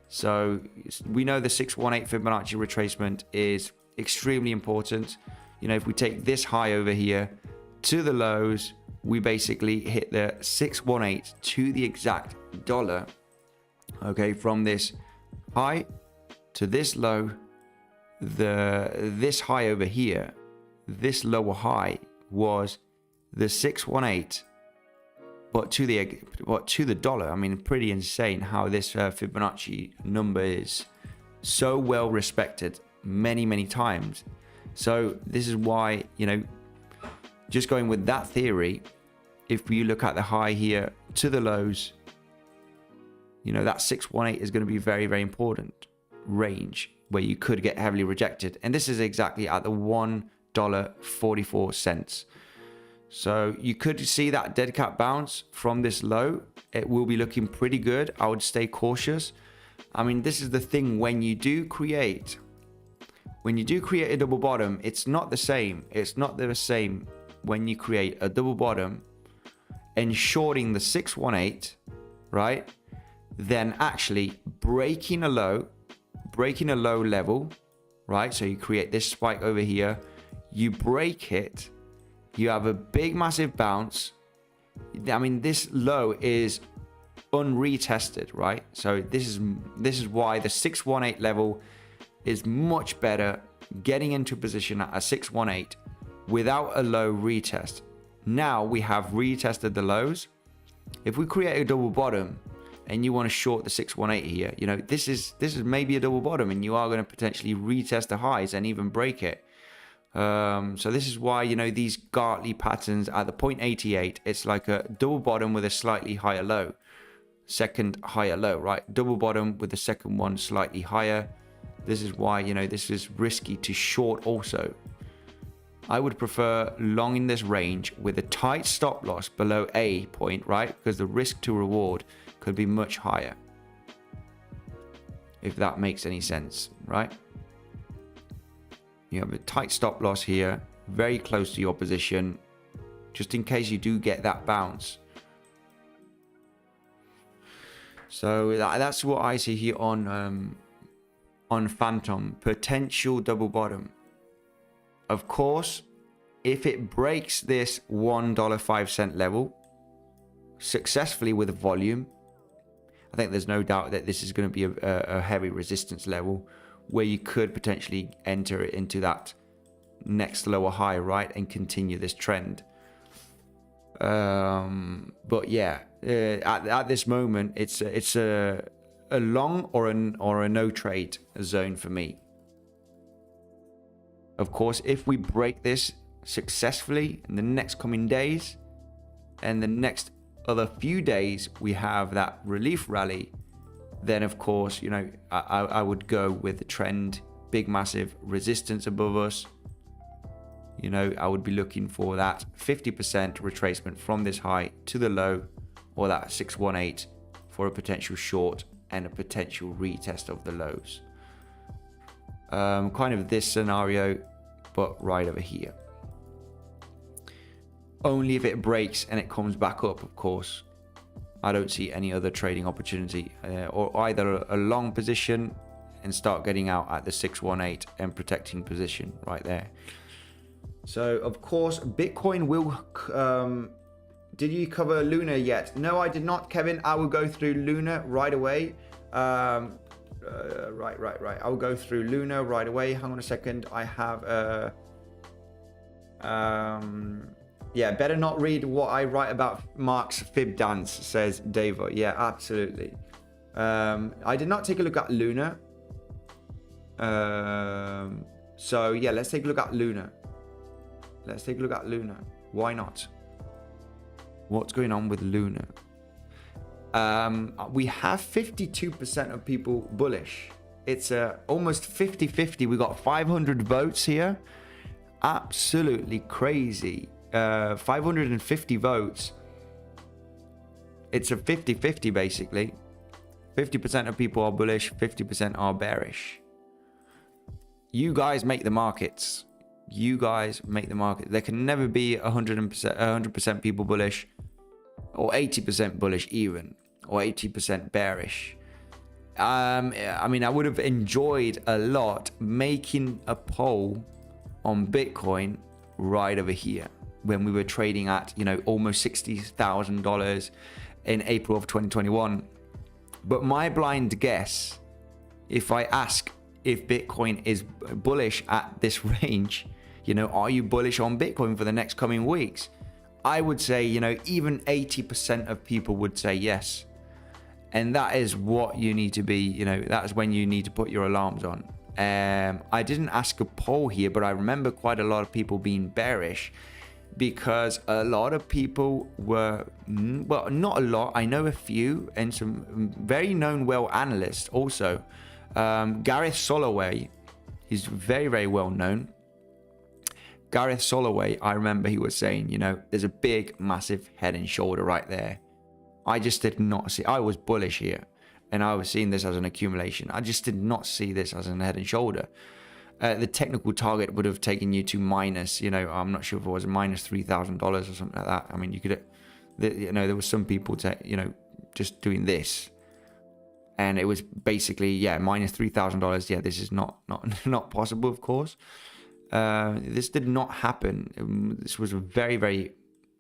So we know the 618 Fibonacci retracement is extremely important. You know, if we take this high over here to the lows, we basically hit the 618 to the exact dollar. Okay, from this high to this low, this high over here, this lower high was the 618, but to the dollar. I mean, pretty insane how this Fibonacci number is so well respected many times. So this is why, you know, just going with that theory, if you look at the high here to the lows, you know, that 618 is going to be very important range where you could get heavily rejected. And this is exactly at the $1.44. So you could see that dead cat bounce from this low. It will be looking pretty good. I would stay cautious. I mean, this is the thing, when you do create a double bottom, it's not the same. It's not the same when you create a double bottom and shorting the 618, right? Then actually breaking a low level, right? So you create this spike over here, you break it, you have a big massive bounce. I mean, this low is unretested, right? So this is why the 618 level is much better, getting into position at a 618 without a low retest. Now we have retested the lows. If we create a double bottom and you want to short the 618 here, you know, this is maybe a double bottom, and you are going to potentially retest the highs and even break it. So this is why, you know, these Gartley patterns at the 0.88, it's like a double bottom with a slightly higher low, second higher low, right? Double bottom with the second one slightly higher. This is why, you know, this is risky to short also. I would prefer long in this range with a tight stop loss below A point, right? Because the risk to reward could be much higher. If that makes any sense, right? You have a tight stop loss here, very close to your position, just in case you do get that bounce. So that's what I see here on Phantom, potential double bottom. Of course, if it breaks this $1.05 level successfully with volume, I think there's no doubt that this is going to be a heavy resistance level where you could potentially enter it into that next lower high, right, and continue this trend. But yeah, at this moment, it's a long or a no trade zone for me. Of course, if we break this successfully in the next coming days and the next other few days, we have that relief rally, then of course, you know, I would go with the trend, big massive resistance above us. You know, I would be looking for that 50% retracement from this high to the low, or that 618 for a potential short and a potential retest of the lows. Kind of this scenario, but right over here. Only if it breaks and it comes back up, of course. I don't see any other trading opportunity, or either a long position and start getting out at the 618 and protecting position right there. So of course, Bitcoin will, did you cover Luna yet? No, I did not, Kevin. I will go through Luna right away. Right. I'll go through Luna right away. Hang on a second. I have yeah, better not read what I write about Mark's fib dance, says Davo. Yeah, absolutely. I did not take a look at Luna. So yeah, let's take a look at Luna. Let's take a look at Luna. Why not? What's going on with Luna? We have 52% of people bullish. It's almost 50-50. We got 500 votes here. Absolutely crazy. 550 votes. It's a 50-50 basically. 50% of people are bullish, 50% are bearish. You guys make the markets. You guys make the market. There can never be 100% people bullish, or 80% bullish even, or 80% bearish. I mean, I would have enjoyed a lot making a poll on Bitcoin right over here when we were trading at, you know, almost $60,000 in April of 2021. But my blind guess, if I ask if Bitcoin is bullish at this range, you know, are you bullish on Bitcoin for the next coming weeks? I would say, you know, even 80% of people would say yes. And that is what you need to be, you know, that's when you need to put your alarms on. I didn't ask a poll here, but I remember quite a lot of people being bearish, because a lot of people were, well, not a lot, I know a few, and some very known well analysts also. Gareth Soloway, he's very, very well known. Gareth Soloway, I remember he was saying, you know, there's a big, massive head and shoulder right there. I just did not see, I was bullish here, and I was seeing this as an accumulation. I just did not see this as an head and shoulder. The technical target would have taken you to minus, you know, I'm not sure if it was minus $3,000 or something like that. I mean, you could, you know, there was some people, you know, just doing this. And it was basically, yeah, minus $3,000. Yeah, this is not possible, of course. This did not happen. This was a very, very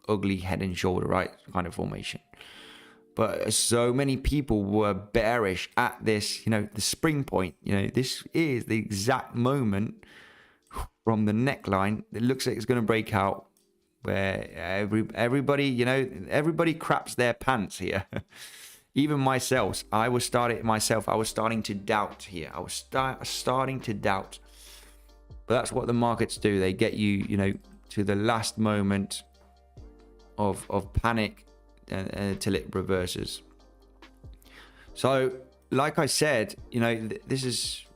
ugly head and shoulder, right, kind of formation. But so many people were bearish at this, you know, the spring point. You know, this is the exact moment from the neckline. It looks like it's going to break out, where everybody, you know, everybody craps their pants here. Even myself, I was starting to doubt here. I was starting to doubt. But that's what the markets do. They get you, you know, to the last moment of panic until it reverses. So, like I said, you know, this is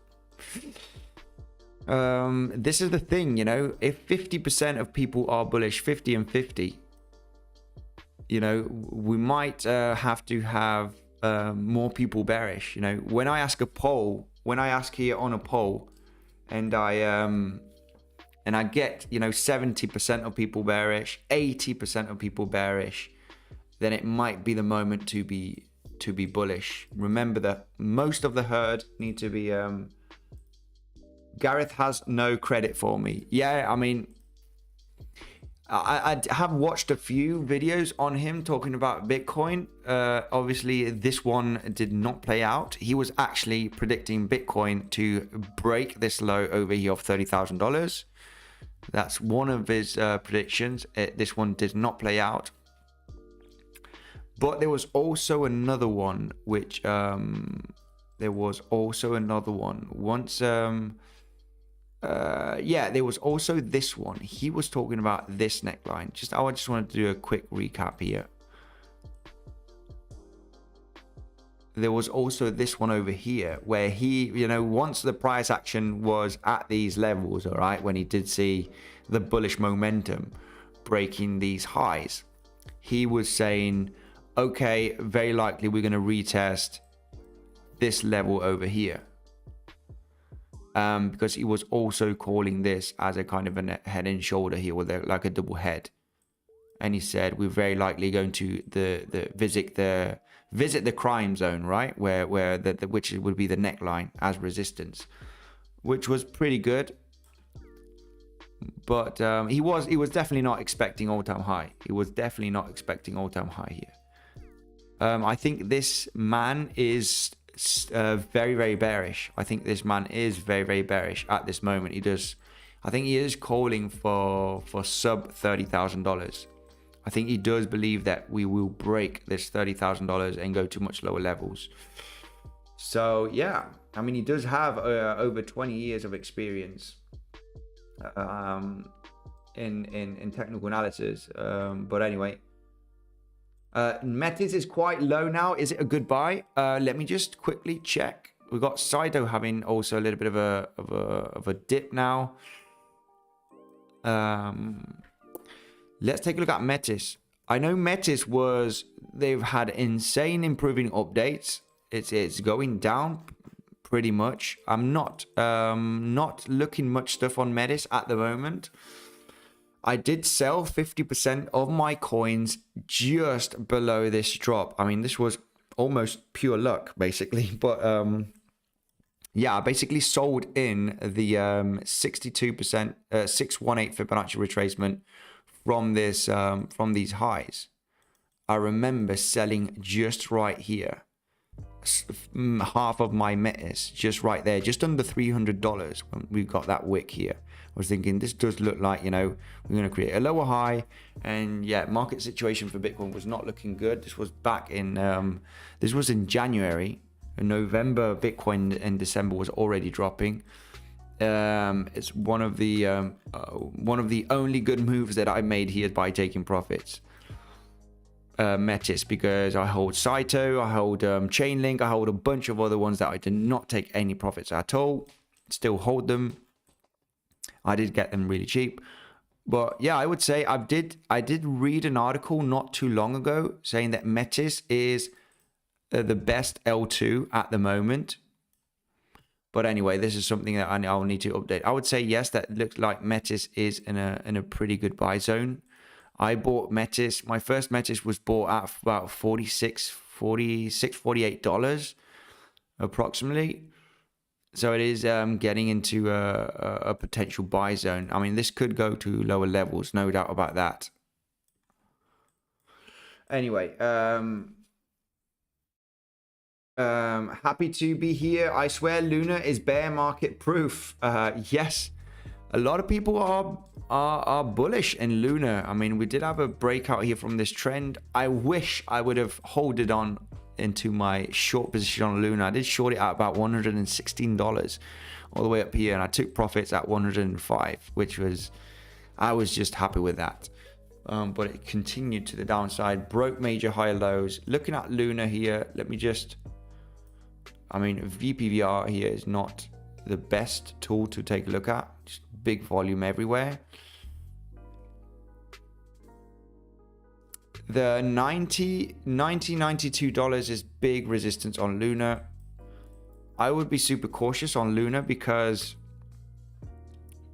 the thing, you know, if 50% of people are bullish, 50 and 50, you know, we might have to have more people bearish. You know, when I ask here on a poll, and I get, you know, 70% of people bearish, 80% of people bearish, then it might be the moment to be bullish. Remember that most of the herd need to be. Gareth has no credit for me. Yeah, I mean, I have watched a few videos on him talking about Bitcoin. Obviously, this one did not play out. He was actually predicting Bitcoin to break this low over here of $30,000. That's one of his predictions. This one did not play out. But there was also another one, which once. Yeah, there was also this one. He was talking about this neckline. I just wanted to do a quick recap here. There was also this one over here where he, you know, once the price action was at these levels, all right, when he did see the bullish momentum breaking these highs, he was saying, okay, very likely we're going to retest this level over here. Because he was also calling this as a kind of a head and shoulder here, with like a double head, and he said we're very likely going to visit the crime zone, right, where which would be the neckline as resistance, which was pretty good. But he was definitely not expecting all-time high. He was definitely not expecting all-time high here. I think this man is very, very bearish. I think this man is very, very bearish at this moment. I think he is calling for sub $30,000. I think he does believe that we will break this $30,000 and go to much lower levels. So yeah, I mean, he does have over 20 years of experience in technical analysis. But anyway. Metis is quite low now. Is it a good buy? Let me just quickly check. We've got Saito having also a little bit of a dip now. Let's take a look at Metis. I know Metis they've had insane improving updates. It's going down pretty much. I'm not looking much stuff on Metis at the moment. I did sell 50% of my coins just below this drop. I mean, this was almost pure luck, basically. But yeah, I basically sold in the 62%, 618 Fibonacci retracement from this from these highs. I remember selling just right here, half of my Metis, just right there, just under $300 when we got that wick here. I was thinking this does look like, you know, we're going to create a lower high, and yeah, market situation for Bitcoin was not looking good. This was back in this was in January. In November, Bitcoin in December was already dropping. It's one of the only good moves that I made here by taking profits. Metis, because I hold Saito, I hold Chainlink, I hold a bunch of other ones that I did not take any profits at all. Still hold them. I did get them really cheap. But yeah, I would say I did read an article not too long ago saying that Metis is the best L2 at the moment. But anyway, this is something that I'll need to update. I would say yes, that looks like Metis is in a pretty good buy zone. I bought Metis. My first Metis was bought at about $48 approximately. So it is getting into a potential buy zone. I mean, this could go to lower levels, no doubt about that. Anyway, happy to be here. I swear Luna is bear market proof. Yes, a lot of people are bullish in Luna. I mean, we did have a breakout here from this trend. I wish I would have holded on into my short position on Luna. I did short it at about $116 all the way up here, and I took profits at 105, which was, I was just happy with that. But it continued to the downside, broke major high lows. Looking at Luna here, let me just, I mean, VPVR here is not the best tool to take a look at. Just big volume everywhere. The $92 is big resistance on Luna. I would be super cautious on Luna because,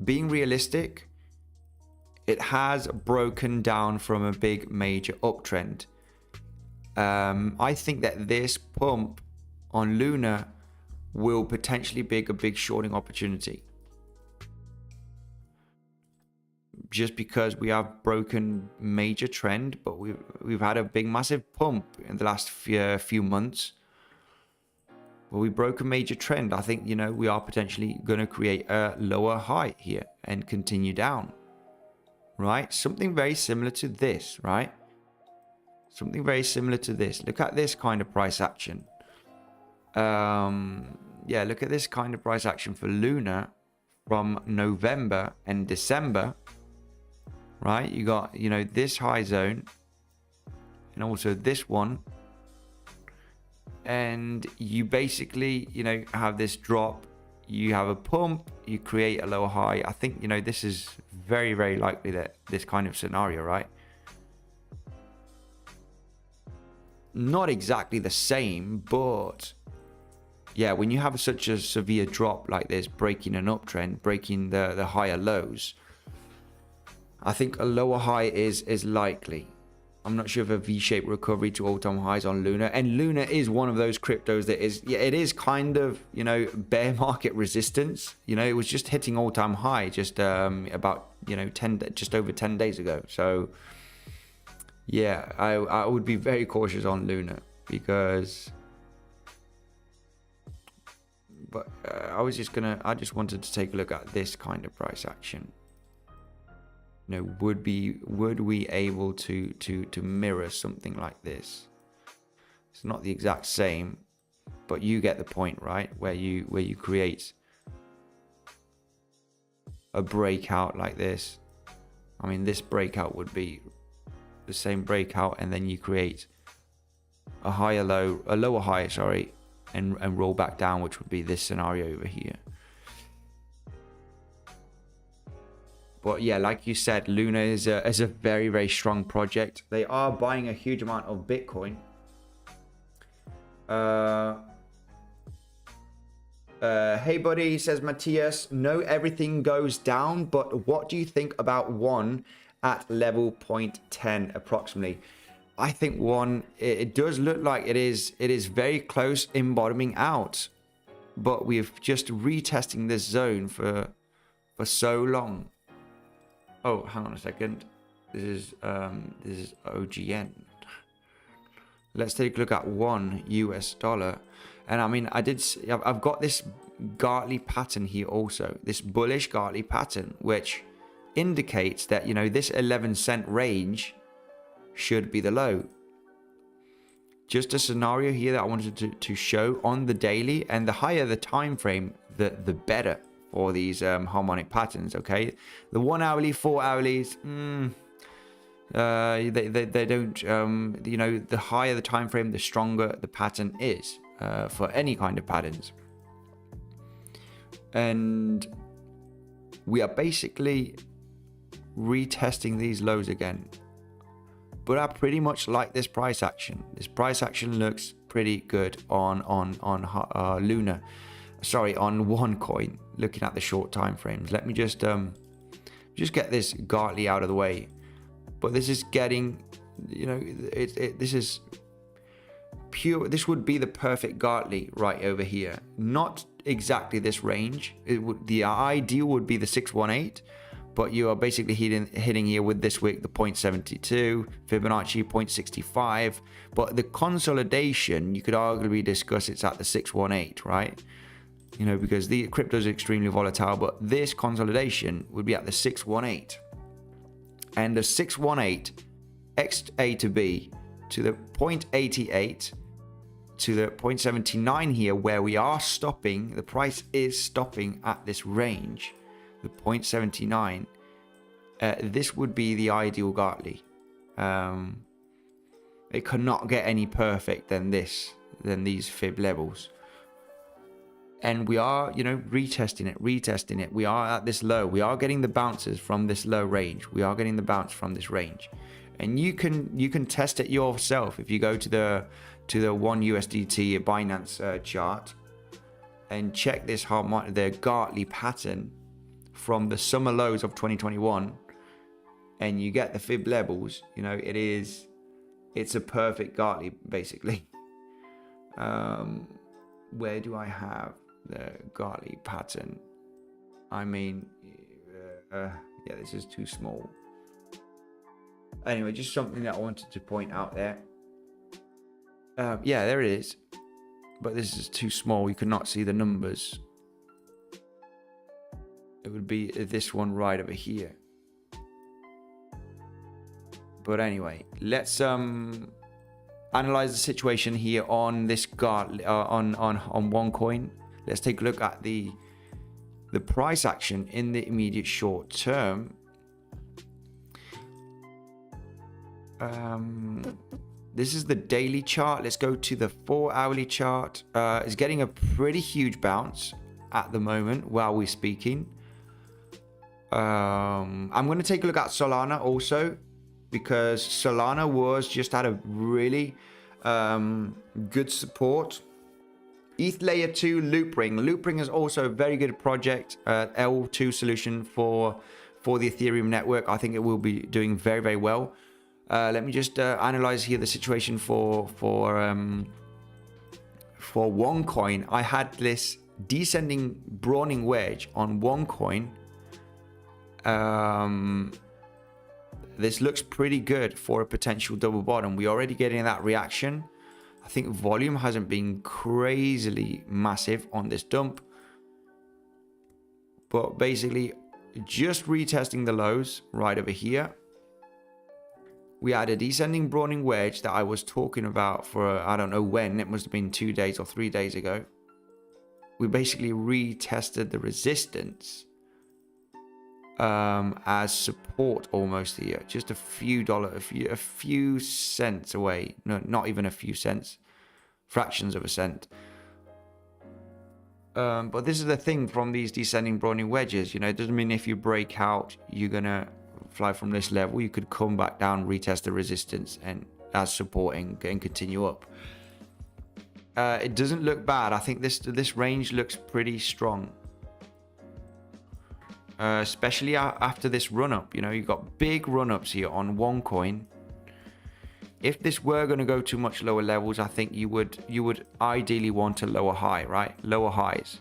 being realistic, it has broken down from a big major uptrend. I think that this pump on Luna will potentially be a big shorting opportunity, just because we have broken major trend, but we've had a big massive pump in the last few months. Well, we broke a major trend. I think, you know, we are potentially going to create a lower high here and continue down, right? Something very similar to this, right? Something very similar to this. Look at this kind of price action. Yeah, look at this kind of price action for Luna from November and December, right? You got, you know, this high zone and also this one, and you basically, you know, have this drop, you have a pump, you create a lower high. I think, you know, this is very, very likely that this kind of scenario, right? Not exactly the same, but yeah, when you have such a severe drop like this, breaking an uptrend, breaking the higher lows, I think a lower high is likely. I'm not sure if a V-shaped recovery to all-time highs on Luna. And Luna is one of those cryptos that is, yeah, it is kind of, you know, bear market resistance. You know, it was just hitting all-time high just about, you know, just over 10 days ago. So yeah, I would be very cautious on Luna because, but I just wanted to take a look at this kind of price action. You know, would we able to mirror something like this? It's not the exact same, but you get the point, right? Where you create a breakout like this. I mean, this breakout would be the same breakout, and then you create a lower high, sorry, and roll back down, which would be this scenario over here. But yeah, like you said, Luna is a very, very strong project. They are buying a huge amount of Bitcoin. Hey buddy, says Matthias, no, everything goes down, but what do you think about one at level 0.10 approximately? I think one, it does look like it is very close in bottoming out, but we've just retesting this zone for so long. Oh, hang on a second. This is OGN. Let's take a look at $1 US. And I mean, I've got this Gartley pattern here also, this bullish Gartley pattern, which indicates that, you know, this 11-cent range should be the low. Just a scenario here that I wanted to show on the daily, and the higher the time frame, the better for these harmonic patterns. Okay, the 1 hourly, 4 hourlies, they don't, you know, the higher the time frame, the stronger the pattern is for any kind of patterns. And we are basically retesting these lows again, but I pretty much like this price action. This price action looks pretty good on Luna, sorry, on OneCoin. Looking at the short time frames, let me just get this Gartley out of the way. But this is getting, you know, this is pure. This would be the perfect Gartley right over here. Not exactly this range. The ideal would be the 618, but you are basically hitting here with this wick the 0.72, Fibonacci 0.65. But the consolidation, you could arguably discuss it's at the 618, right? You know, because the crypto is extremely volatile, but this consolidation would be at the 618. And the 618 X A to B to the 0.88 to the 0.79 here, where we are stopping, the price is stopping at this range, the 0.79. This would be the ideal Gartley. It could not get any perfect than these fib levels. And we are, you know, retesting it. We are at this low. We are getting the bounces from this low range. We are getting the bounce from this range. And you can test it yourself if you go to the one USDT Binance chart and check this the Gartley pattern from the summer lows of 2021, and you get the fib levels. You know, it's a perfect Gartley basically. Where do I have the Gartley pattern? I mean, yeah, this is too small. Anyway, just something that I wanted to point out there. Yeah, there it is. But this is too small. You could not see the numbers. It would be this one right over here. But anyway, let's analyze the situation here on this on OneCoin. Let's take a look at the price action in the immediate short term. This is the daily chart. Let's go to the 4-hourly chart. It's getting a pretty huge bounce at the moment while we're speaking. I'm going to take a look at Solana also, because Solana was just at a really good support. ETH layer 2 Loopring. Loopring is also a very good project, L2 solution for the Ethereum network. I think it will be doing very, very well. Let me just analyze here the situation for OneCoin. I had this descending Browning wedge on OneCoin. This looks pretty good for a potential double bottom. We're already getting that reaction. I think volume hasn't been crazily massive on this dump, but basically just retesting the lows right over here. We had a descending Browning wedge that I was talking about for I don't know when. It must have been 2 days or 3 days ago. We basically retested the resistance as support almost here, just a few cents away. No, not even a few cents, fractions of a cent. But this is the thing from these descending Browning wedges. You know, it doesn't mean if you break out you're gonna fly from this level. You could come back down, retest the resistance, and as supporting and continue up. It doesn't look bad. I think this range looks pretty strong. Especially after this run up. You know, you've got big run ups here on OneCoin. If this were going to go to much lower levels, I think you would ideally want a lower high, right? Lower highs.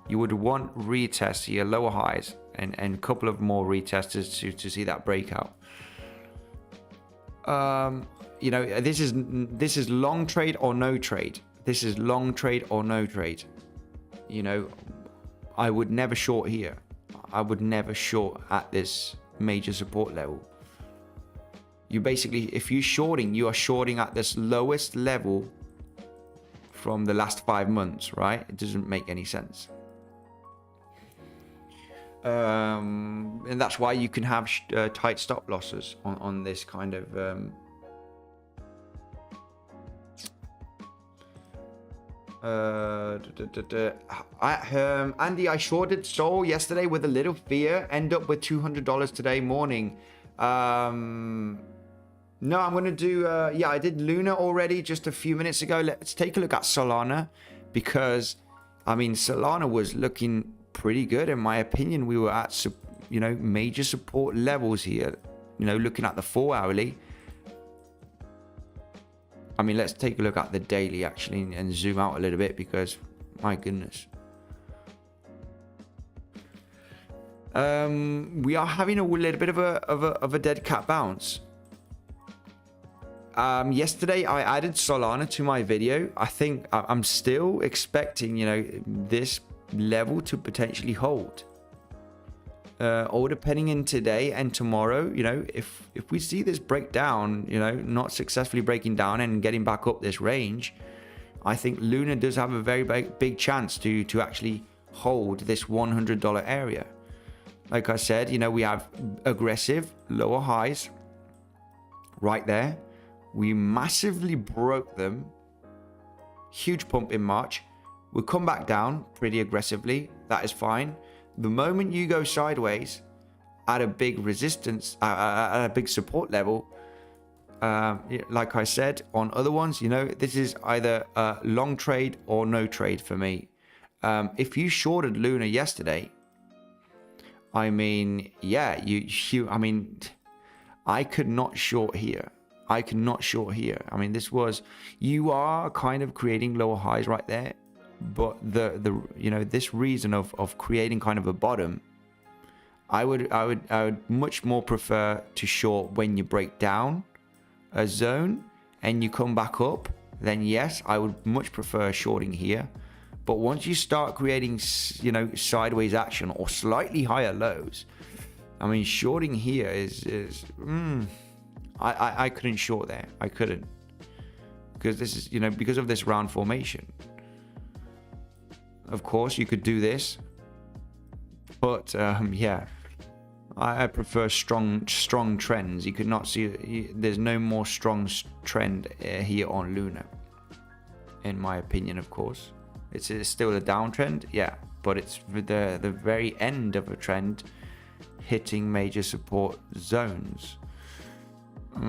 You would want retests here, lower highs, and a couple of more retests to see that breakout. You know, this is long trade or no trade. This is long trade or no trade. You know, I would never short here. I would never short at this major support level. You basically, if you're shorting, you are shorting at this lowest level from the last 5 months, right? It doesn't make any sense. And that's why you can have tight stop losses on this kind of Andy, I shorted Sol yesterday with a little fear, end up with $200 today morning. No, I'm gonna do yeah, I did Luna already just a few minutes ago. Let's take a look at Solana, because I mean Solana was looking pretty good in my opinion. We were at, you know, major support levels here, you know, looking at the 4-hourly. I mean, let's take a look at the daily actually and zoom out a little bit, because my goodness, We are having a little bit of a dead cat bounce. Yesterday I added Solana to my video. I think I'm still expecting, you know, this level to potentially hold. Or depending in today and tomorrow, you know, if we see this break down, you know, not successfully breaking down and getting back up this range, I think Luna does have a very big chance to actually hold this $100 area. Like I said, you know, we have aggressive lower highs right there. We massively broke them. Huge pump in March. We'll come back down pretty aggressively. That is fine. The moment you go sideways at a big resistance, at a big support level, like I said on other ones, you know, this is either a long trade or no trade for me. If you shorted Luna yesterday, I mean, yeah, I mean, I could not short here. I cannot short here. I mean, this was, you are kind of creating lower highs right there, but the you know, this reason of creating kind of a bottom, I would much more prefer to short when you break down a zone and you come back up. Then yes, I would much prefer shorting here. But once you start creating, you know, sideways action or slightly higher lows, I mean, shorting here I couldn't short there. I couldn't, because this is, you know, because of this round formation. Of course, you could do this, but yeah, I prefer strong trends. You could not see, there's no more strong trend here on Luna, in my opinion. Of course, it's still a downtrend, yeah, but it's the very end of a trend, hitting major support zones. It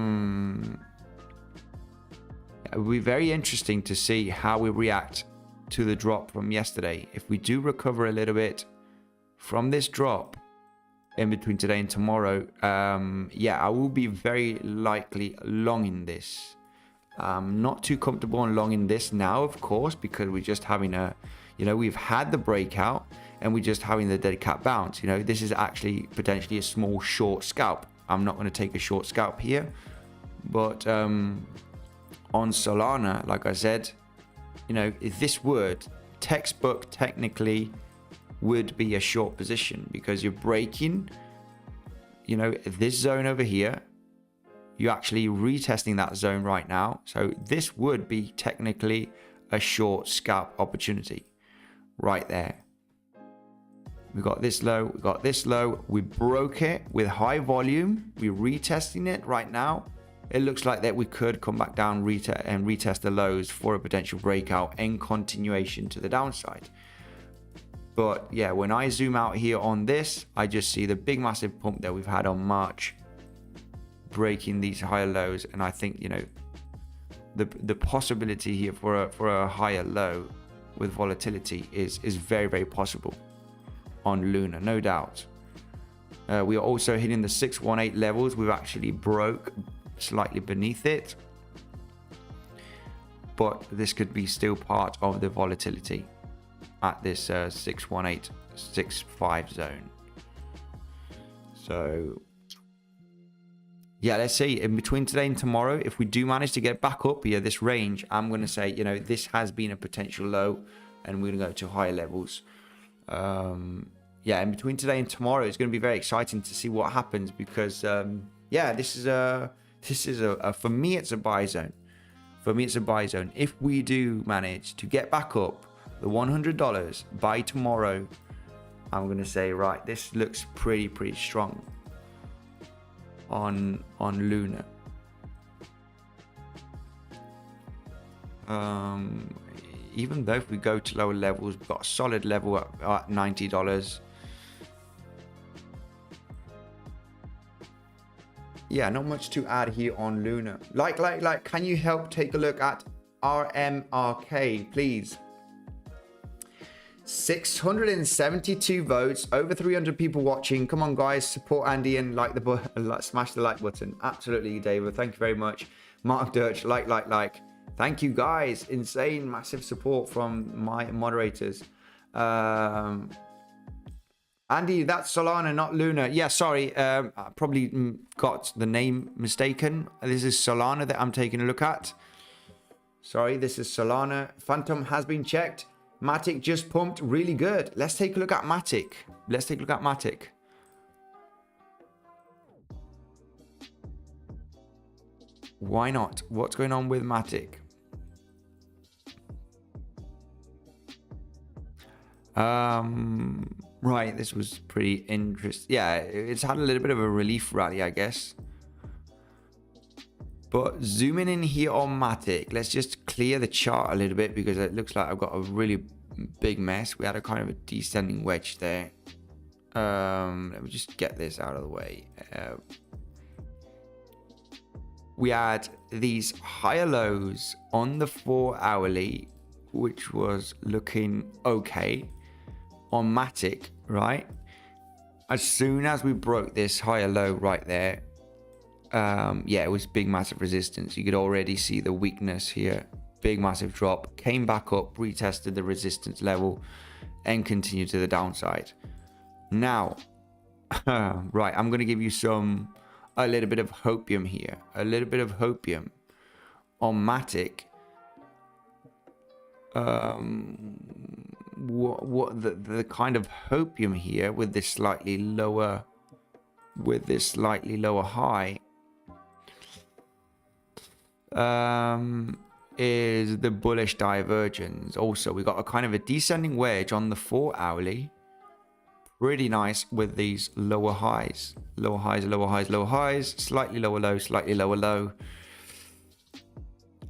will be very interesting to see how we react to the drop from yesterday. If we do recover a little bit from this drop in between today and tomorrow, yeah, I will be very likely long in this. Not too comfortable on long in this now, of course, because we're just having a, you know, we've had the breakout and we're just having the dead cat bounce. You know, this is actually potentially a small short scalp. I'm not going to take a short scalp here, but on Solana, like I said, you know, if this would textbook technically would be a short position, because you're breaking, you know, this zone over here. You're actually retesting that zone right now, so this would be technically a short scalp opportunity right there. We got this low, we got this low, we broke it with high volume. We're retesting it right now. It looks like that we could come back down and retest the lows for a potential breakout and continuation to the downside. But yeah, when I zoom out here on this, I just see the big massive pump that we've had on March, breaking these higher lows. And I think, you know, the possibility here for a higher low with volatility is very, very possible on Luna, no doubt. We are also hitting the 618 levels. We've actually broke slightly beneath it, but this could be still part of the volatility at this 618 65 zone. So yeah, let's see, in between today and tomorrow, if we do manage to get back up here this range, I'm going to say, you know, this has been a potential low and we're going to go to higher levels. Yeah, in between today and tomorrow, it's going to be very exciting to see what happens, because yeah, this is a for me, it's a buy zone. For me, it's a buy zone. If we do manage to get back up the $100 by tomorrow, I'm going to say, right, this looks pretty strong on Luna. Even though if we go to lower levels, we've got a solid level at $90. Yeah, not much to add here on Luna. Like, can you help take a look at RMRK, please? 672 votes, over 300 people watching. Come on, guys, support Andy and smash the like button. Absolutely, David. Thank you very much. Mark Dirch, like. Thank you, guys. Insane, massive support from my moderators. Andy, that's Solana, not Luna. Yeah, sorry. I probably got the name mistaken. This is Solana that I'm taking a look at. Sorry, this is Solana. Phantom has been checked. MATIC just pumped really good. Let's take a look at MATIC. Let's take a look at MATIC. Why not? What's going on with MATIC? Right, this was pretty interesting. Yeah, it's had a little bit of a relief rally, I guess. But zooming in here on MATIC, let's just clear the chart a little bit because it looks like I've got a really big mess. We had a kind of a descending wedge there. Let me just get this out of the way. We had these higher lows on the 4 hourly, which was looking okay on MATIC, right? As soon as we broke this higher low right there, yeah, it was big massive resistance. You could already see the weakness here. Big massive drop, came back up, retested the resistance level and continued to the downside. Now right, I'm going to give you a little bit of hopium here, a little bit of hopium on MATIC. What the kind of hopium here with this slightly lower high is the bullish divergence. Also, we got a kind of a descending wedge on the 4 hourly. Pretty nice with these lower highs, lower highs, lower highs, lower highs, slightly lower low, slightly lower low,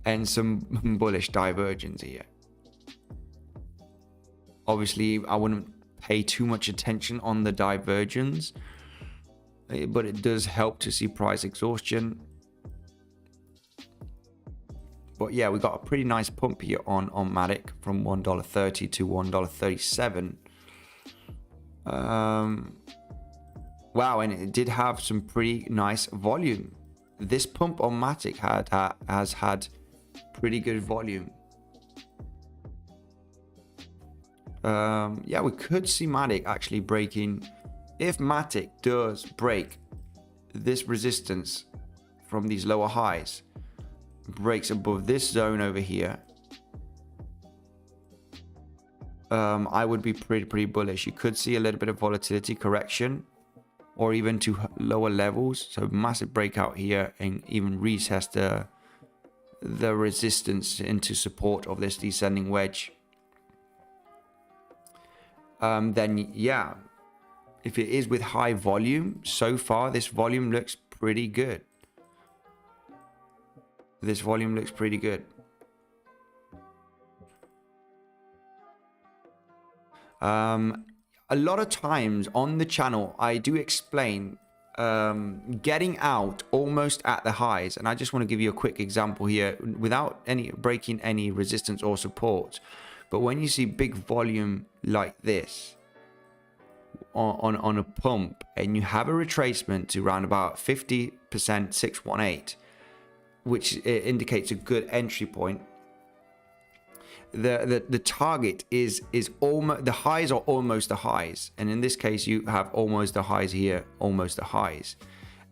and some bullish divergence here. Obviously, I wouldn't pay too much attention on the divergence, but it does help to see price exhaustion. But yeah, we got a pretty nice pump here on MATIC from $1.30 to $1.37. Wow, and it did have some pretty nice volume. This pump on MATIC has had pretty good volume. Yeah, we could see MATIC actually breaking. If MATIC does break this resistance from these lower highs, breaks above this zone over here, I would be pretty bullish. You could see a little bit of volatility correction or even to lower levels. So massive breakout here and even retest the resistance into support of this descending wedge. Then yeah, if it is with high volume, so far this volume looks pretty good. This volume looks pretty good. A lot of times on the channel, I do explain getting out almost at the highs. And I just want to give you a quick example here without breaking any resistance or support. But when you see big volume like this on a pump and you have a retracement to around about 50%, 618, which indicates a good entry point, the target is almost, the highs are almost the highs, and in this case you have almost the highs here, almost the highs,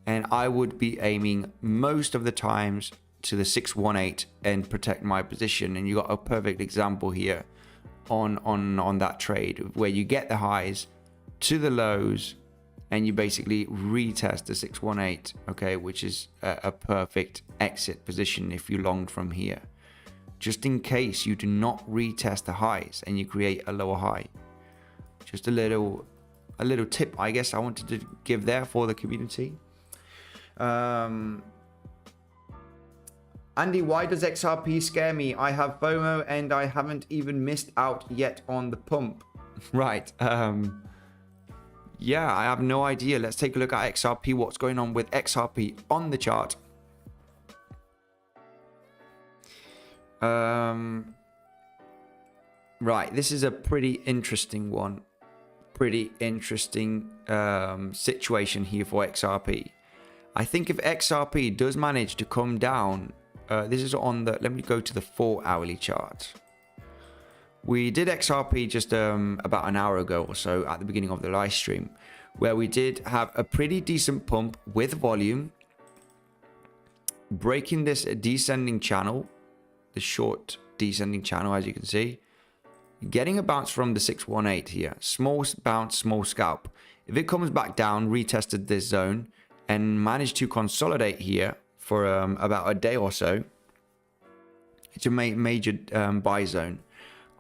and I would be aiming most of the times to the 618 and protect my position. And you got a perfect example here on that trade where you get the highs to the lows and you basically retest the 618, okay, which is a perfect exit position if you longed from here, just in case you do not retest the highs and you create a lower high. Just a little tip, I guess, I wanted to give there for the community. Andy, why does XRP scare me? I have FOMO and I haven't even missed out yet on the pump. Right. Yeah, I have no idea. Let's take a look at XRP. What's going on with XRP on the chart? Right, this is a pretty interesting one. Pretty interesting situation here for XRP. I think if XRP does manage to come down, this is on the, let me go to the 4 hourly chart. We did XRP just about an hour ago or so at the beginning of the live stream, where we did have a pretty decent pump with volume, breaking this descending channel, the short descending channel, as you can see, getting a bounce from the 618 here. Small bounce, small scalp. If it comes back down, retested this zone and managed to consolidate here for about a day or so, it's a major buy zone.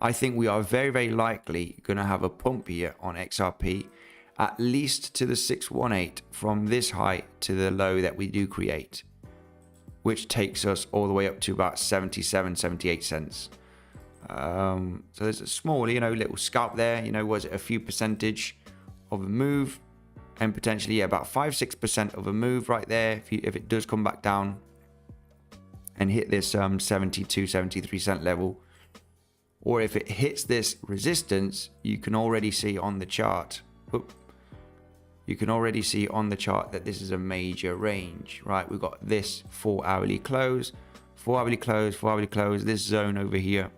I think we are very, very likely going to have a pump here on XRP, at least to the 618 from this high to the low that we do create, which takes us all the way up to about 77, 78 cents. So there's a small, little scalp there, was it a few percentage of a move, and potentially about 5-6% of a move right there if it does come back down and hit this 72, 73 cent level. Or if it hits this resistance, you can already see on the chart. You can already see on the chart that this is a major range, right? We've got this 4 hourly close, 4 hourly close, 4 hourly close, this zone over here.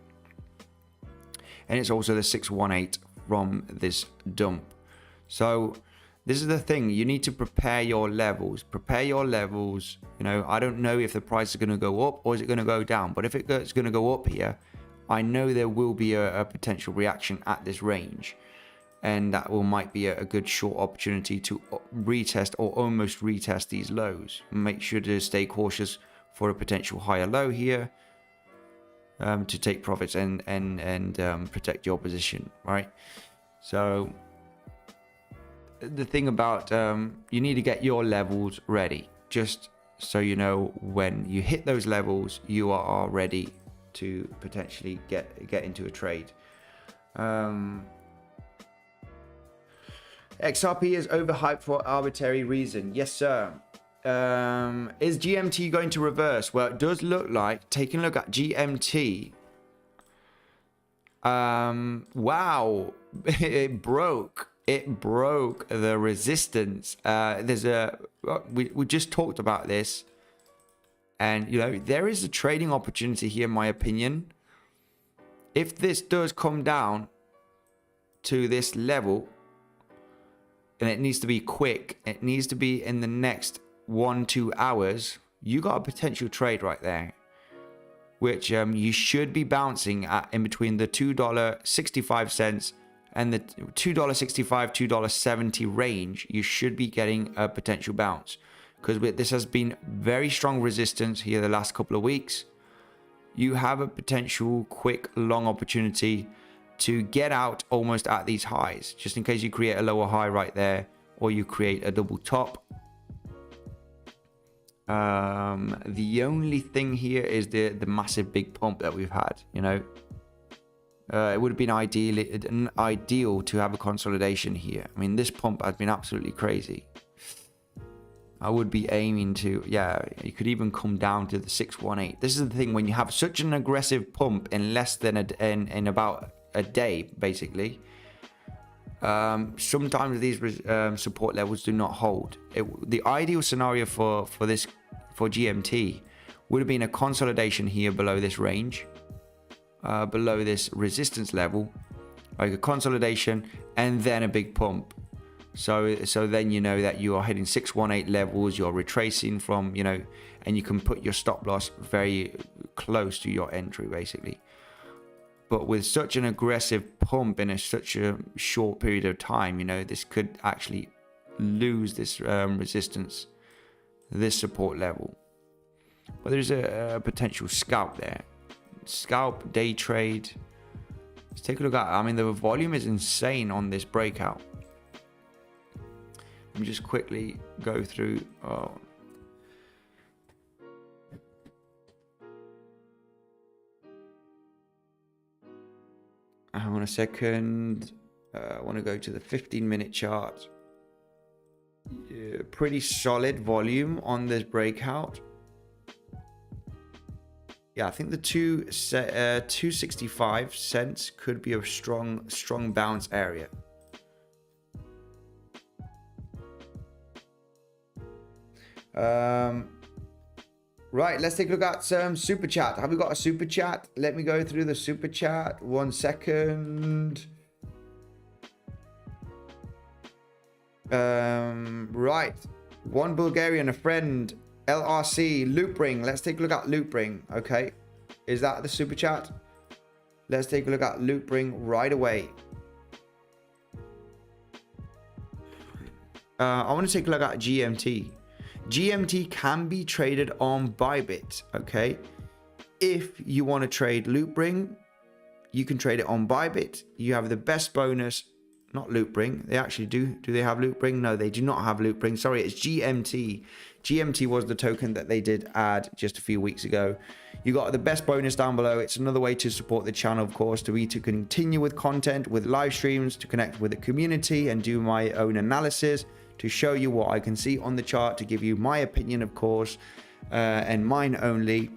And it's also the 618 from this dump. So this is the thing, you need to prepare your levels. Prepare your levels. I don't know if the price is going to go up or is it going to go down. But if it's going to go up here, I know there will be a potential reaction at this range, and that might be a good short opportunity to retest or almost retest these lows. Make sure to stay cautious for a potential higher low here, to take profits and protect your position, right? So the thing about you need to get your levels ready, just so you know when you hit those levels, you are ready to potentially get into a trade. XRP is overhyped for arbitrary reason. Yes, sir. Is GMT going to reverse? Well, it does look like, taking a look at GMT, wow, it broke the resistance. We just talked about this. And, there is a trading opportunity here, in my opinion. If this does come down to this level, and it needs to be quick, it needs to be in the next 1-2 hours, you got a potential trade right there, which you should be bouncing at in between the $2.65 and the $2.65, $2.70 range. You should be getting a potential bounce, because this has been very strong resistance here the last couple of weeks. You have a potential quick long opportunity to get out almost at these highs, just in case you create a lower high right there, or you create a double top. The only thing here is the massive big pump that we've had. It would have been ideal to have a consolidation here. I mean, this pump has been absolutely crazy. I would be aiming to, you could even come down to the 618. This is the thing, when you have such an aggressive pump in less than in about a day, basically, sometimes these support levels do not hold. The ideal scenario for GMT would have been a consolidation here below this range, below this resistance level, like a consolidation and then a big pump. So then you know that you are hitting 618 levels, you're retracing from, and you can put your stop loss very close to your entry, basically. But with such an aggressive pump in such a short period of time, this could actually lose this resistance, this support level. But there's a potential scalp there. Scalp, day trade. Let's take a look at it. I mean, the volume is insane on this breakout. Let me just quickly go through. Hang on a second. I want to go to the 15-minute chart. Pretty solid volume on this breakout. Yeah, I think the 265 cents could be a strong bounce area. Right, let's take a look at some super chat. Have we got a super chat? Let me go through the super chat. 1 second. Right. One Bulgarian, a friend, LRC, Loopring. Let's take a look at Loopring. Okay. Is that the super chat? Let's take a look at Loopring right away. I want to take a look at GMT. GMT can be traded on Bybit, okay? If you want to trade Loopring, you can trade it on Bybit. You have the best bonus. Not Loopring. They actually do. Do they have Loopring? No, they do not have Loopring. Sorry, it's GMT. GMT was the token that they did add just a few weeks ago. You got the best bonus down below. It's another way to support the channel, of course, to continue with content, with live streams, to connect with the community and do my own analysis, to show you what I can see on the chart, to give you my opinion, of course, and mine only.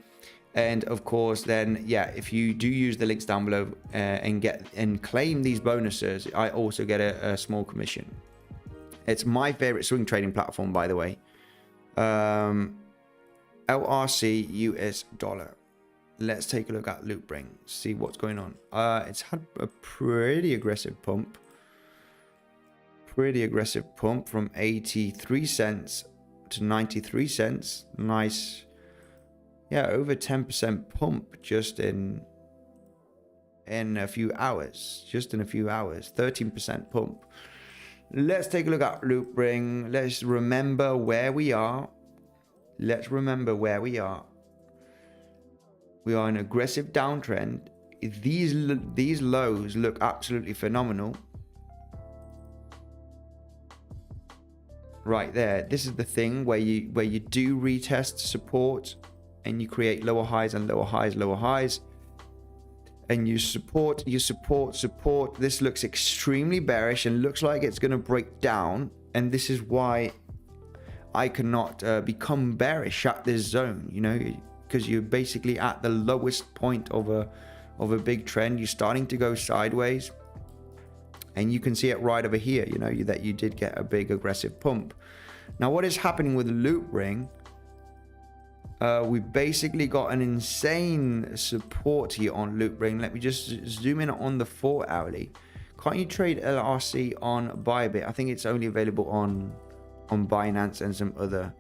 And of course, then, yeah, if you do use the links down below and claim these bonuses, I also get a small commission. It's my favorite swing trading platform, by the way. LRC US dollar. Let's take a look at Loopring, see what's going on. It's had a pretty aggressive pump. Pretty aggressive pump from 83 cents to 93 cents. Nice. Yeah, over 10% pump just in a few hours. Just in a few hours. 13% pump. Let's take a look at Loopring. Let's remember where we are. Let's remember where we are. We are in an aggressive downtrend. These lows look absolutely phenomenal. Right there. This is the thing where you do retest support and you create lower highs and lower highs, lower highs. And you support. This looks extremely bearish and looks like it's going to break down. And this is why I cannot become bearish at this zone, you know, because you're basically at the lowest point of a big trend. You're starting to go sideways. And you can see it right over here, you know, that you did get a big aggressive pump. Now, what is happening with Loopring? We basically got an insane support here on Loopring. Let me just zoom in on the 4 hourly. Can't you trade LRC on Bybit? I think it's only available on Binance and some other.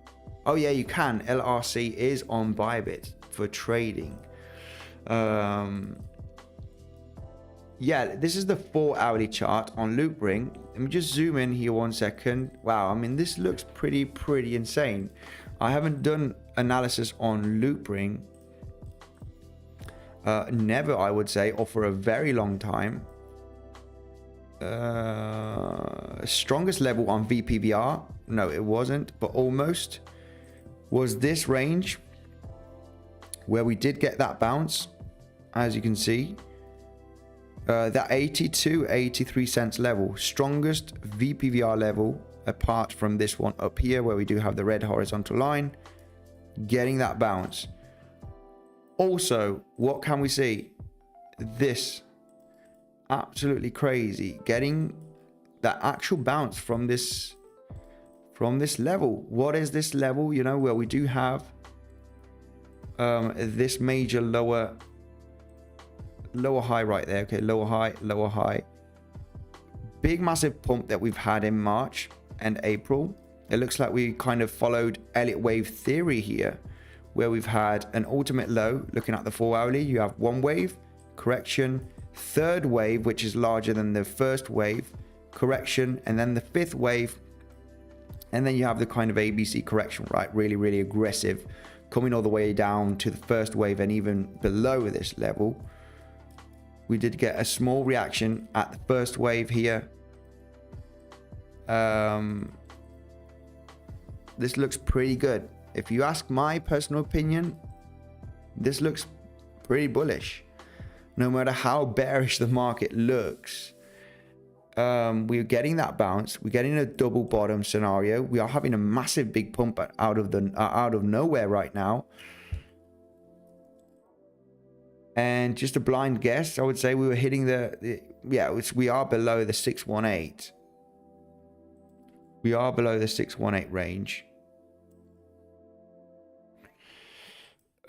Oh yeah, you can. LRC is on Bybit for trading. Yeah, this is the 4 hourly chart on Loopring. Let me just zoom in here 1 second. Wow, I mean, this looks pretty insane. I haven't done analysis on Loopring. Never, I would say, or for a very long time. Strongest level on VPVR. No, it wasn't, but almost. Was this range where we did get that bounce, as you can see. That 83 cents level, strongest VPVR level apart from this one up here where we do have the red horizontal line, getting that bounce. Also, what can we see? This absolutely crazy, getting that actual bounce from this level. What is this level? You know, where we do have this major lower high right there. Okay, lower high, big massive pump that we've had in March and April. It looks like we kind of followed Elliott wave theory here, where we've had an ultimate low. Looking at the 4 hourly, you have one wave, correction, third wave, which is larger than the first wave, correction, and then the fifth wave, and then you have the kind of ABC correction, right? Really aggressive, coming all the way down to the first wave and even below this level. We did get a small reaction at the first wave here. This looks pretty good. If you ask my personal opinion, this looks pretty bullish. No matter how bearish the market looks, we're getting that bounce. We're getting a double bottom scenario. We are having a massive big pump out of nowhere right now. And just a blind guess, I would say we were hitting we are below the 618. We are below the 618 range.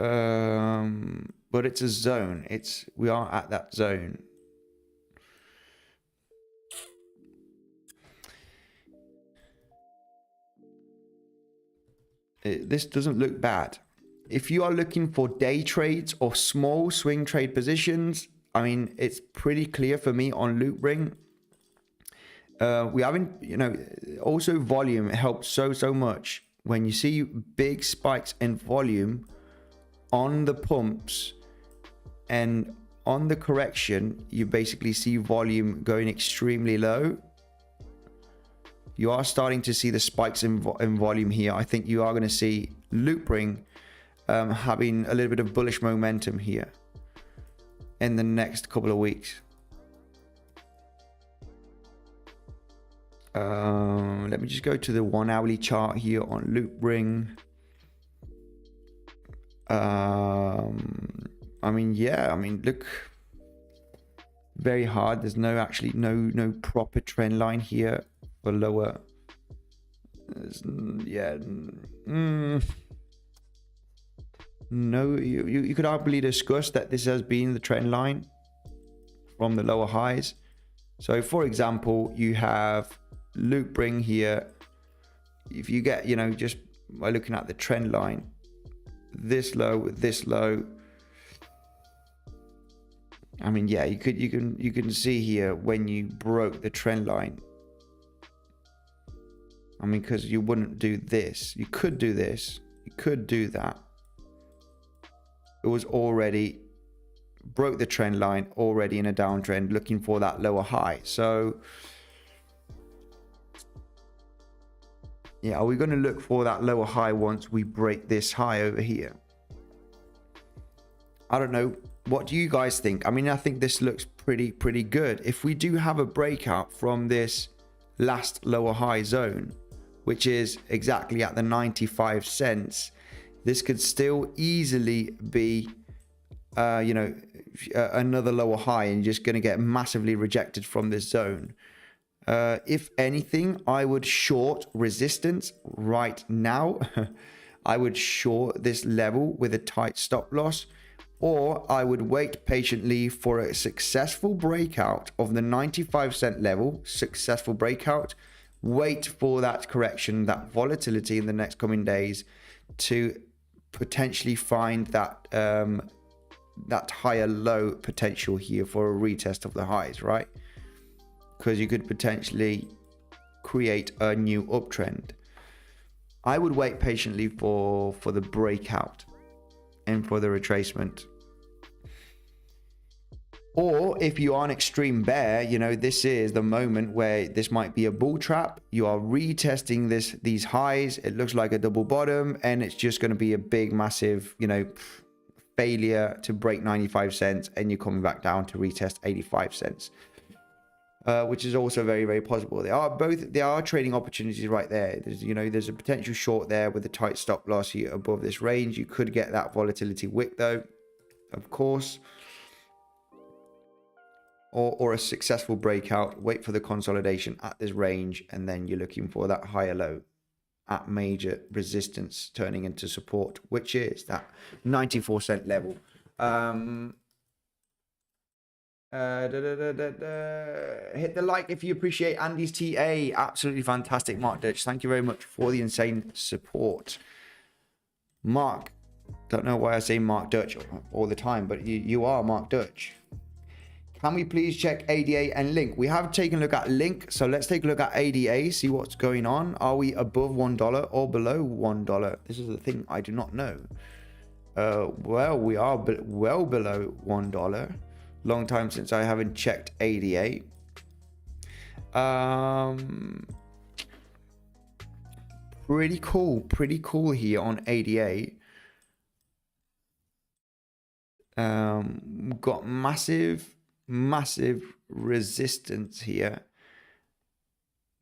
But it's a zone. We are at that zone. This doesn't look bad. If you are looking for day trades or small swing trade positions, I mean, it's pretty clear for me on Loopring. We haven't, you know, also volume helps so much. When you see big spikes in volume on the pumps and on the correction, you basically see volume going extremely low. You are starting to see the spikes in volume here. I think you are going to see Loopring having a little bit of bullish momentum here in the next couple of weeks. Let me just go to the 1 hourly chart here on Loopring. I mean, yeah, I mean, look, very hard. There's no proper trend line here for lower. Yeah. No, you could happily discuss that this has been the trend line from the lower highs. So for example, you have Loopring here. If you get, you know, just by looking at the trend line, this low, I mean, yeah, you can see here when you broke the trend line. I mean, because you wouldn't do this. You could do this. You could do that. It was already broke the trend line, already in a downtrend, looking for that lower high. So yeah, are we going to look for that lower high once we break this high over here? I don't know. What do you guys think? I mean, I think this looks pretty good. If we do have a breakout from this last lower high zone, which is exactly at the 95 cents, this could still easily be, you know, another lower high, and just going to get massively rejected from this zone. If anything, I would short resistance right now. I would short this level with a tight stop loss, or I would wait patiently for a successful breakout of the 95 cent level, successful breakout, wait for that correction, that volatility in the next coming days to potentially find that that higher low potential here for a retest of the highs, right? Because you could potentially create a new uptrend. I would wait patiently for the breakout and for the retracement. Or if you are an extreme bear, you know, this is the moment where this might be a bull trap. You are retesting these highs. It looks like a double bottom, and it's just going to be a big, massive, you know, failure to break 95 cents, and you're coming back down to retest 85 cents. Which is also very possible. There are trading opportunities right there. There's a potential short there with a tight stop loss here above this range. You could get that volatility wick though, of course, or a successful breakout. Wait for the consolidation at this range, and then you're looking for that higher low at major resistance turning into support, which is that 94 cent level. Hit the like if you appreciate Andy's TA. Absolutely fantastic, Mark Dutch. Thank you very much for the insane support. Mark, don't know why I say Mark Dutch all the time, but you are Mark Dutch. Can we please check ADA and Link? We have taken a look at Link, so let's take a look at ADA, see what's going on. Are we above $1 or below $1? This is the thing I do not know. Well, we are well below $1. Long time since I haven't checked ADA. Pretty cool here on ADA. Got massive resistance here.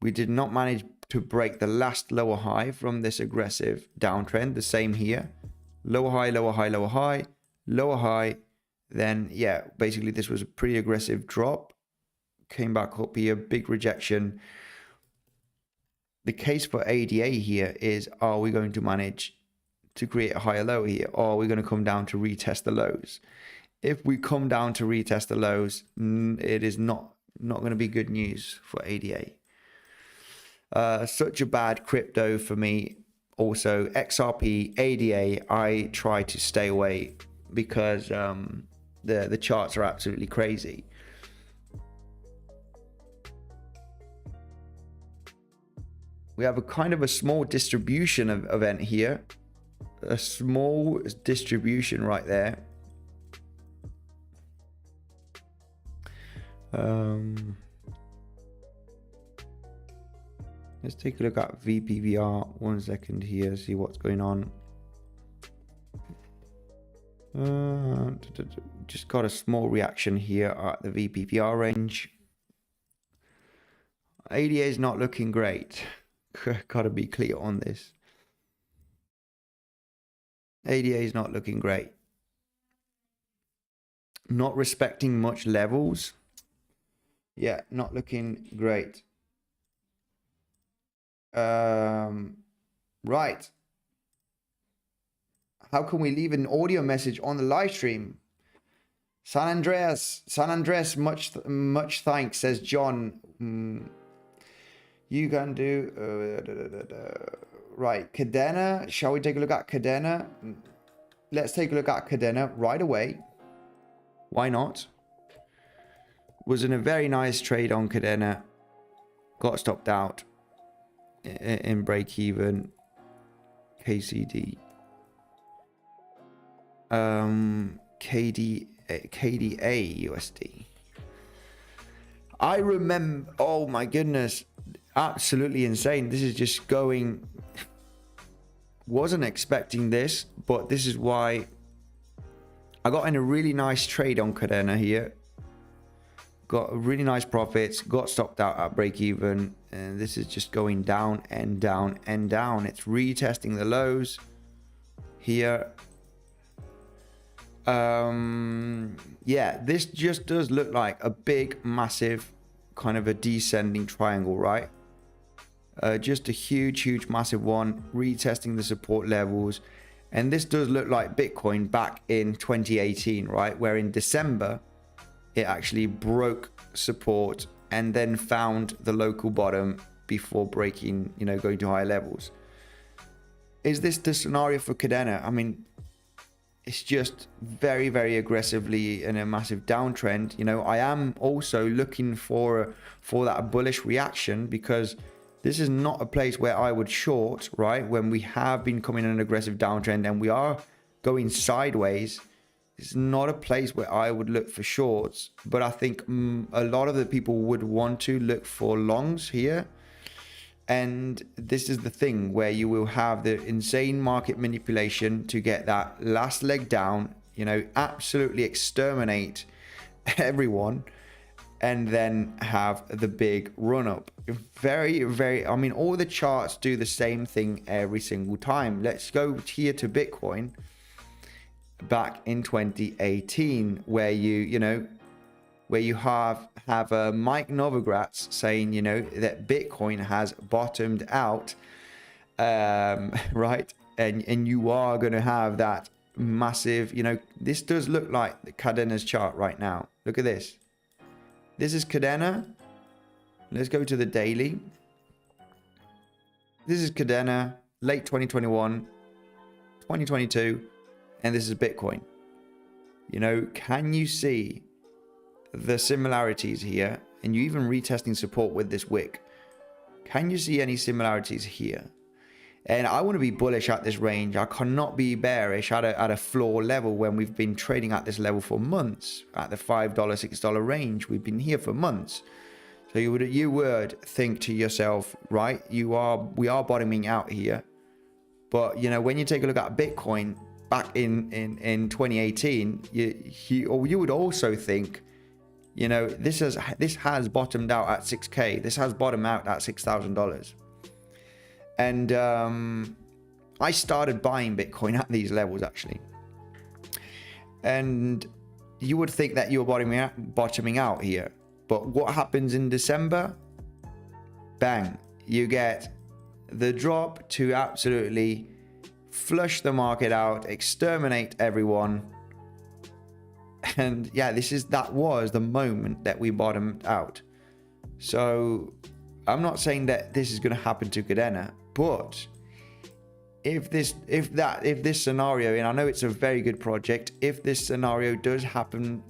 We did not manage to break the last lower high from this aggressive downtrend. The same here. Lower high, lower high, lower high, lower high. Then, yeah, basically this was a pretty aggressive drop. Came back up here, big rejection. The case for ADA here is, are we going to manage to create a higher low here, or we're going to come down to retest the lows. If we come down to retest the lows, it is not going to be good news for ADA. Such a bad crypto for me. Also, XRP, ADA, I try to stay away because the charts are absolutely crazy. We have a kind of a small distribution event here. A small distribution right there. Let's take a look at VPVR 1 second here, see what's going on. Just got a small reaction here at the VPVR range. ADA is not looking great. Gotta be clear on this. ADA is not looking great. Not respecting much levels. Yeah, not looking great. Right. How can we leave an audio message on the live stream? San Andreas, much thanks, says John. You can do right. Kadena, shall we take a look at Kadena? Let's take a look at Kadena right away. Why not? Was in a very nice trade on Kadena. Got stopped out in break even. KCD. KDA USD. I remember, oh my goodness, absolutely insane. This is just going, wasn't expecting this, but this is why I got in a really nice trade on Kadena here. Got really nice profits, got stopped out at break even, and this is just going down and down and down. It's retesting the lows here. Yeah, this just does look like a big, massive kind of a descending triangle, right? Just a huge, massive one, retesting the support levels. And this does look like Bitcoin back in 2018, right? Where in December, it actually broke support and then found the local bottom before breaking, you know, going to higher levels. Is this the scenario for Kadena? I mean, it's just very aggressively in a massive downtrend. You know, I am also looking for that bullish reaction, because this is not a place where I would short, right? When we have been coming in an aggressive downtrend and we are going sideways, it's not a place where I would look for shorts. But I think a lot of the people would want to look for longs here. And this is the thing where you will have the insane market manipulation to get that last leg down, you know, absolutely exterminate everyone, and then have the big run up. Very, I mean, all the charts do the same thing every single time. Let's go here to Bitcoin back in 2018, where you know, where you have Mike Novogratz saying, you know, that Bitcoin has bottomed out, right? And you are going to have that massive, you know, this does look like the Kadena's chart right now. Look at this. This is Kadena. Let's go to the daily. This is Kadena, late 2021, 2022, and this is Bitcoin. You know, can you see the similarities here? And you even retesting support with this wick. Can you see any similarities here? And I want to be bullish at this range. I cannot be bearish at a floor level when we've been trading at this level for months, at the $5, $6 range. We've been here for months. So you would think to yourself, right, we are bottoming out here. But you know, when you take a look at Bitcoin back in 2018, you would also think, you know, this has bottomed out at 6K. This has bottomed out at $6,000. And I started buying Bitcoin at these levels, actually. And you would think that you're bottoming out here. But what happens in December? Bang. You get the drop to absolutely flush the market out, exterminate everyone. And yeah, that was the moment that we bottomed out. So I'm not saying that this is going to happen to Kadena, but if this scenario, and I know it's a very good project, if this scenario does happen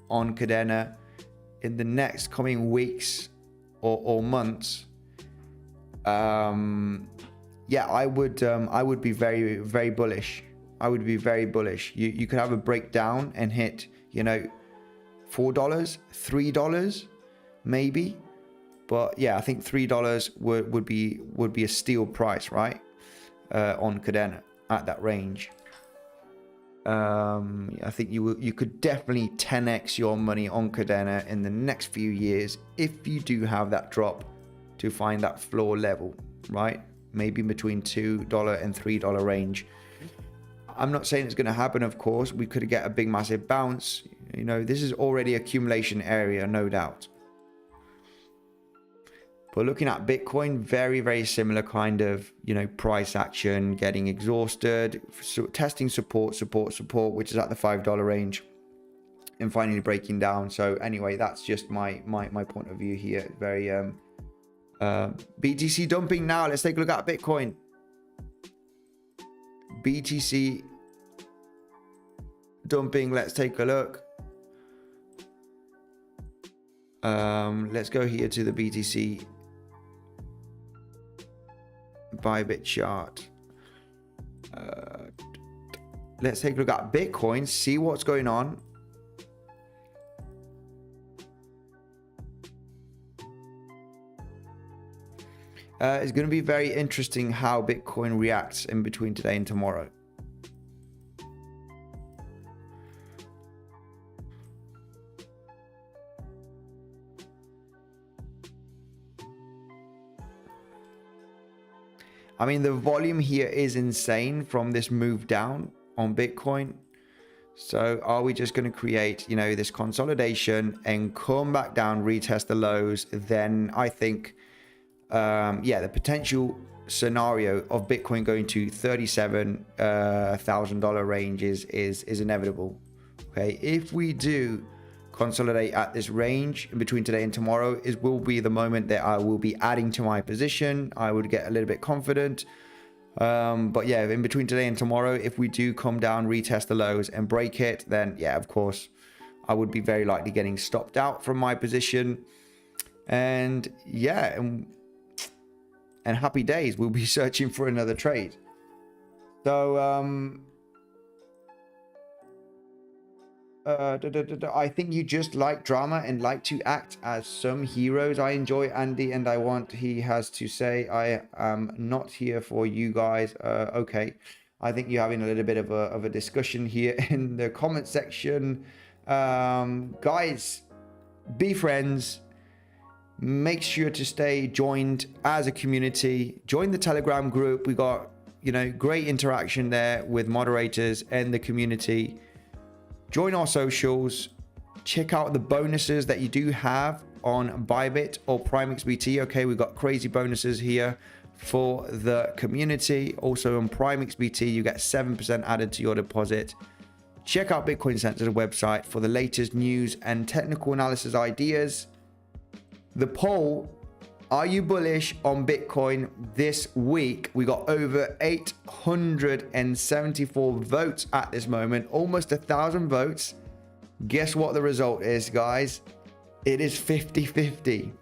on Kadena in the next coming weeks or months, yeah, I would be very, very bullish. I would be very bullish. You could have a breakdown and hit, you know, $4, $3 maybe. But yeah, I think $3 would be a steal price, right? On Kadena at that range. I think you could definitely 10x your money on Kadena in the next few years if you do have that drop to find that floor level, right? Maybe between $2 and $3 range. I'm not saying it's going to happen, of course. We could get a big massive bounce. You know, this is already accumulation area, no doubt. But looking at Bitcoin, very, very similar kind of, you know, price action, getting exhausted, testing support, which is at the $5 range, and finally breaking down. So anyway, that's just my point of view here. Very BTC dumping now. Let's take a look at Bitcoin. BTC dumping. Let's take a look. Let's go here to the BTC Bybit chart. Let's take a look at Bitcoin, see what's going on. It's going to be very interesting how Bitcoin reacts in between today and tomorrow. I mean, the volume here is insane from this move down on Bitcoin. So are we just going to create, you know, this consolidation and come back down, retest the lows? Then I think, yeah, the potential scenario of Bitcoin going to $37,000 range is inevitable. Okay, if we do consolidate at this range in between today and tomorrow, will be the moment that I will be adding to my position. I would get a little bit confident. But yeah, in between today and tomorrow, if we do come down, retest the lows and break it, then yeah, of course, I would be very likely getting stopped out from my position. And yeah, and happy days, we'll be searching for another trade. So I think you just like drama and like to act as some heroes. I enjoy Andy and I want he has to say. I am not here for you guys. Okay, I think you're having a little bit of a discussion here in the comment section. Guys, be friends. Make sure to stay joined as a community. Join the Telegram group. We got, you know, great interaction there with moderators and the community. Join our socials. Check out the bonuses that you do have on Bybit or PrimeXBT. Okay, we've got crazy bonuses here for the community. Also on PrimeXBT, you get 7% added to your deposit. Check out Bitcoinsensus website for the latest news and technical analysis ideas. The poll, are you bullish on Bitcoin this week? We got over 874 votes at this moment, almost 1,000 votes. Guess what the result is, guys? It is 50-50.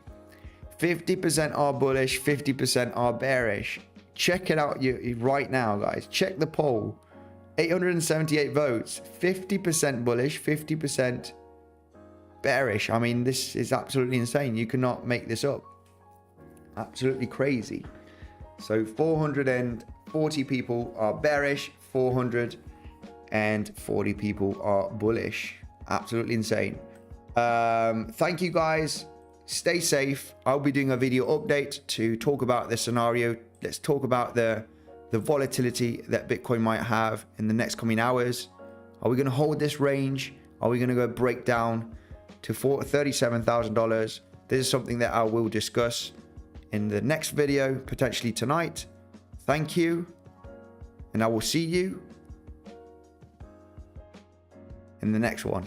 50% are bullish, 50% are bearish. Check it out right now, guys. Check the poll. 878 votes, 50% bullish, 50% bearish. I mean, this is absolutely insane. You cannot make this up. Absolutely crazy. So 440 people are bearish, 440 people are bullish. Absolutely insane. Thank you guys. Stay safe. I'll be doing a video update to talk about this scenario. Let's talk about the volatility that Bitcoin might have in the next coming hours. Are we going to hold this range? Are we going to go break down to $37,000? This is something that I will discuss in the next video, potentially tonight. Thank you And I will see you in the next one.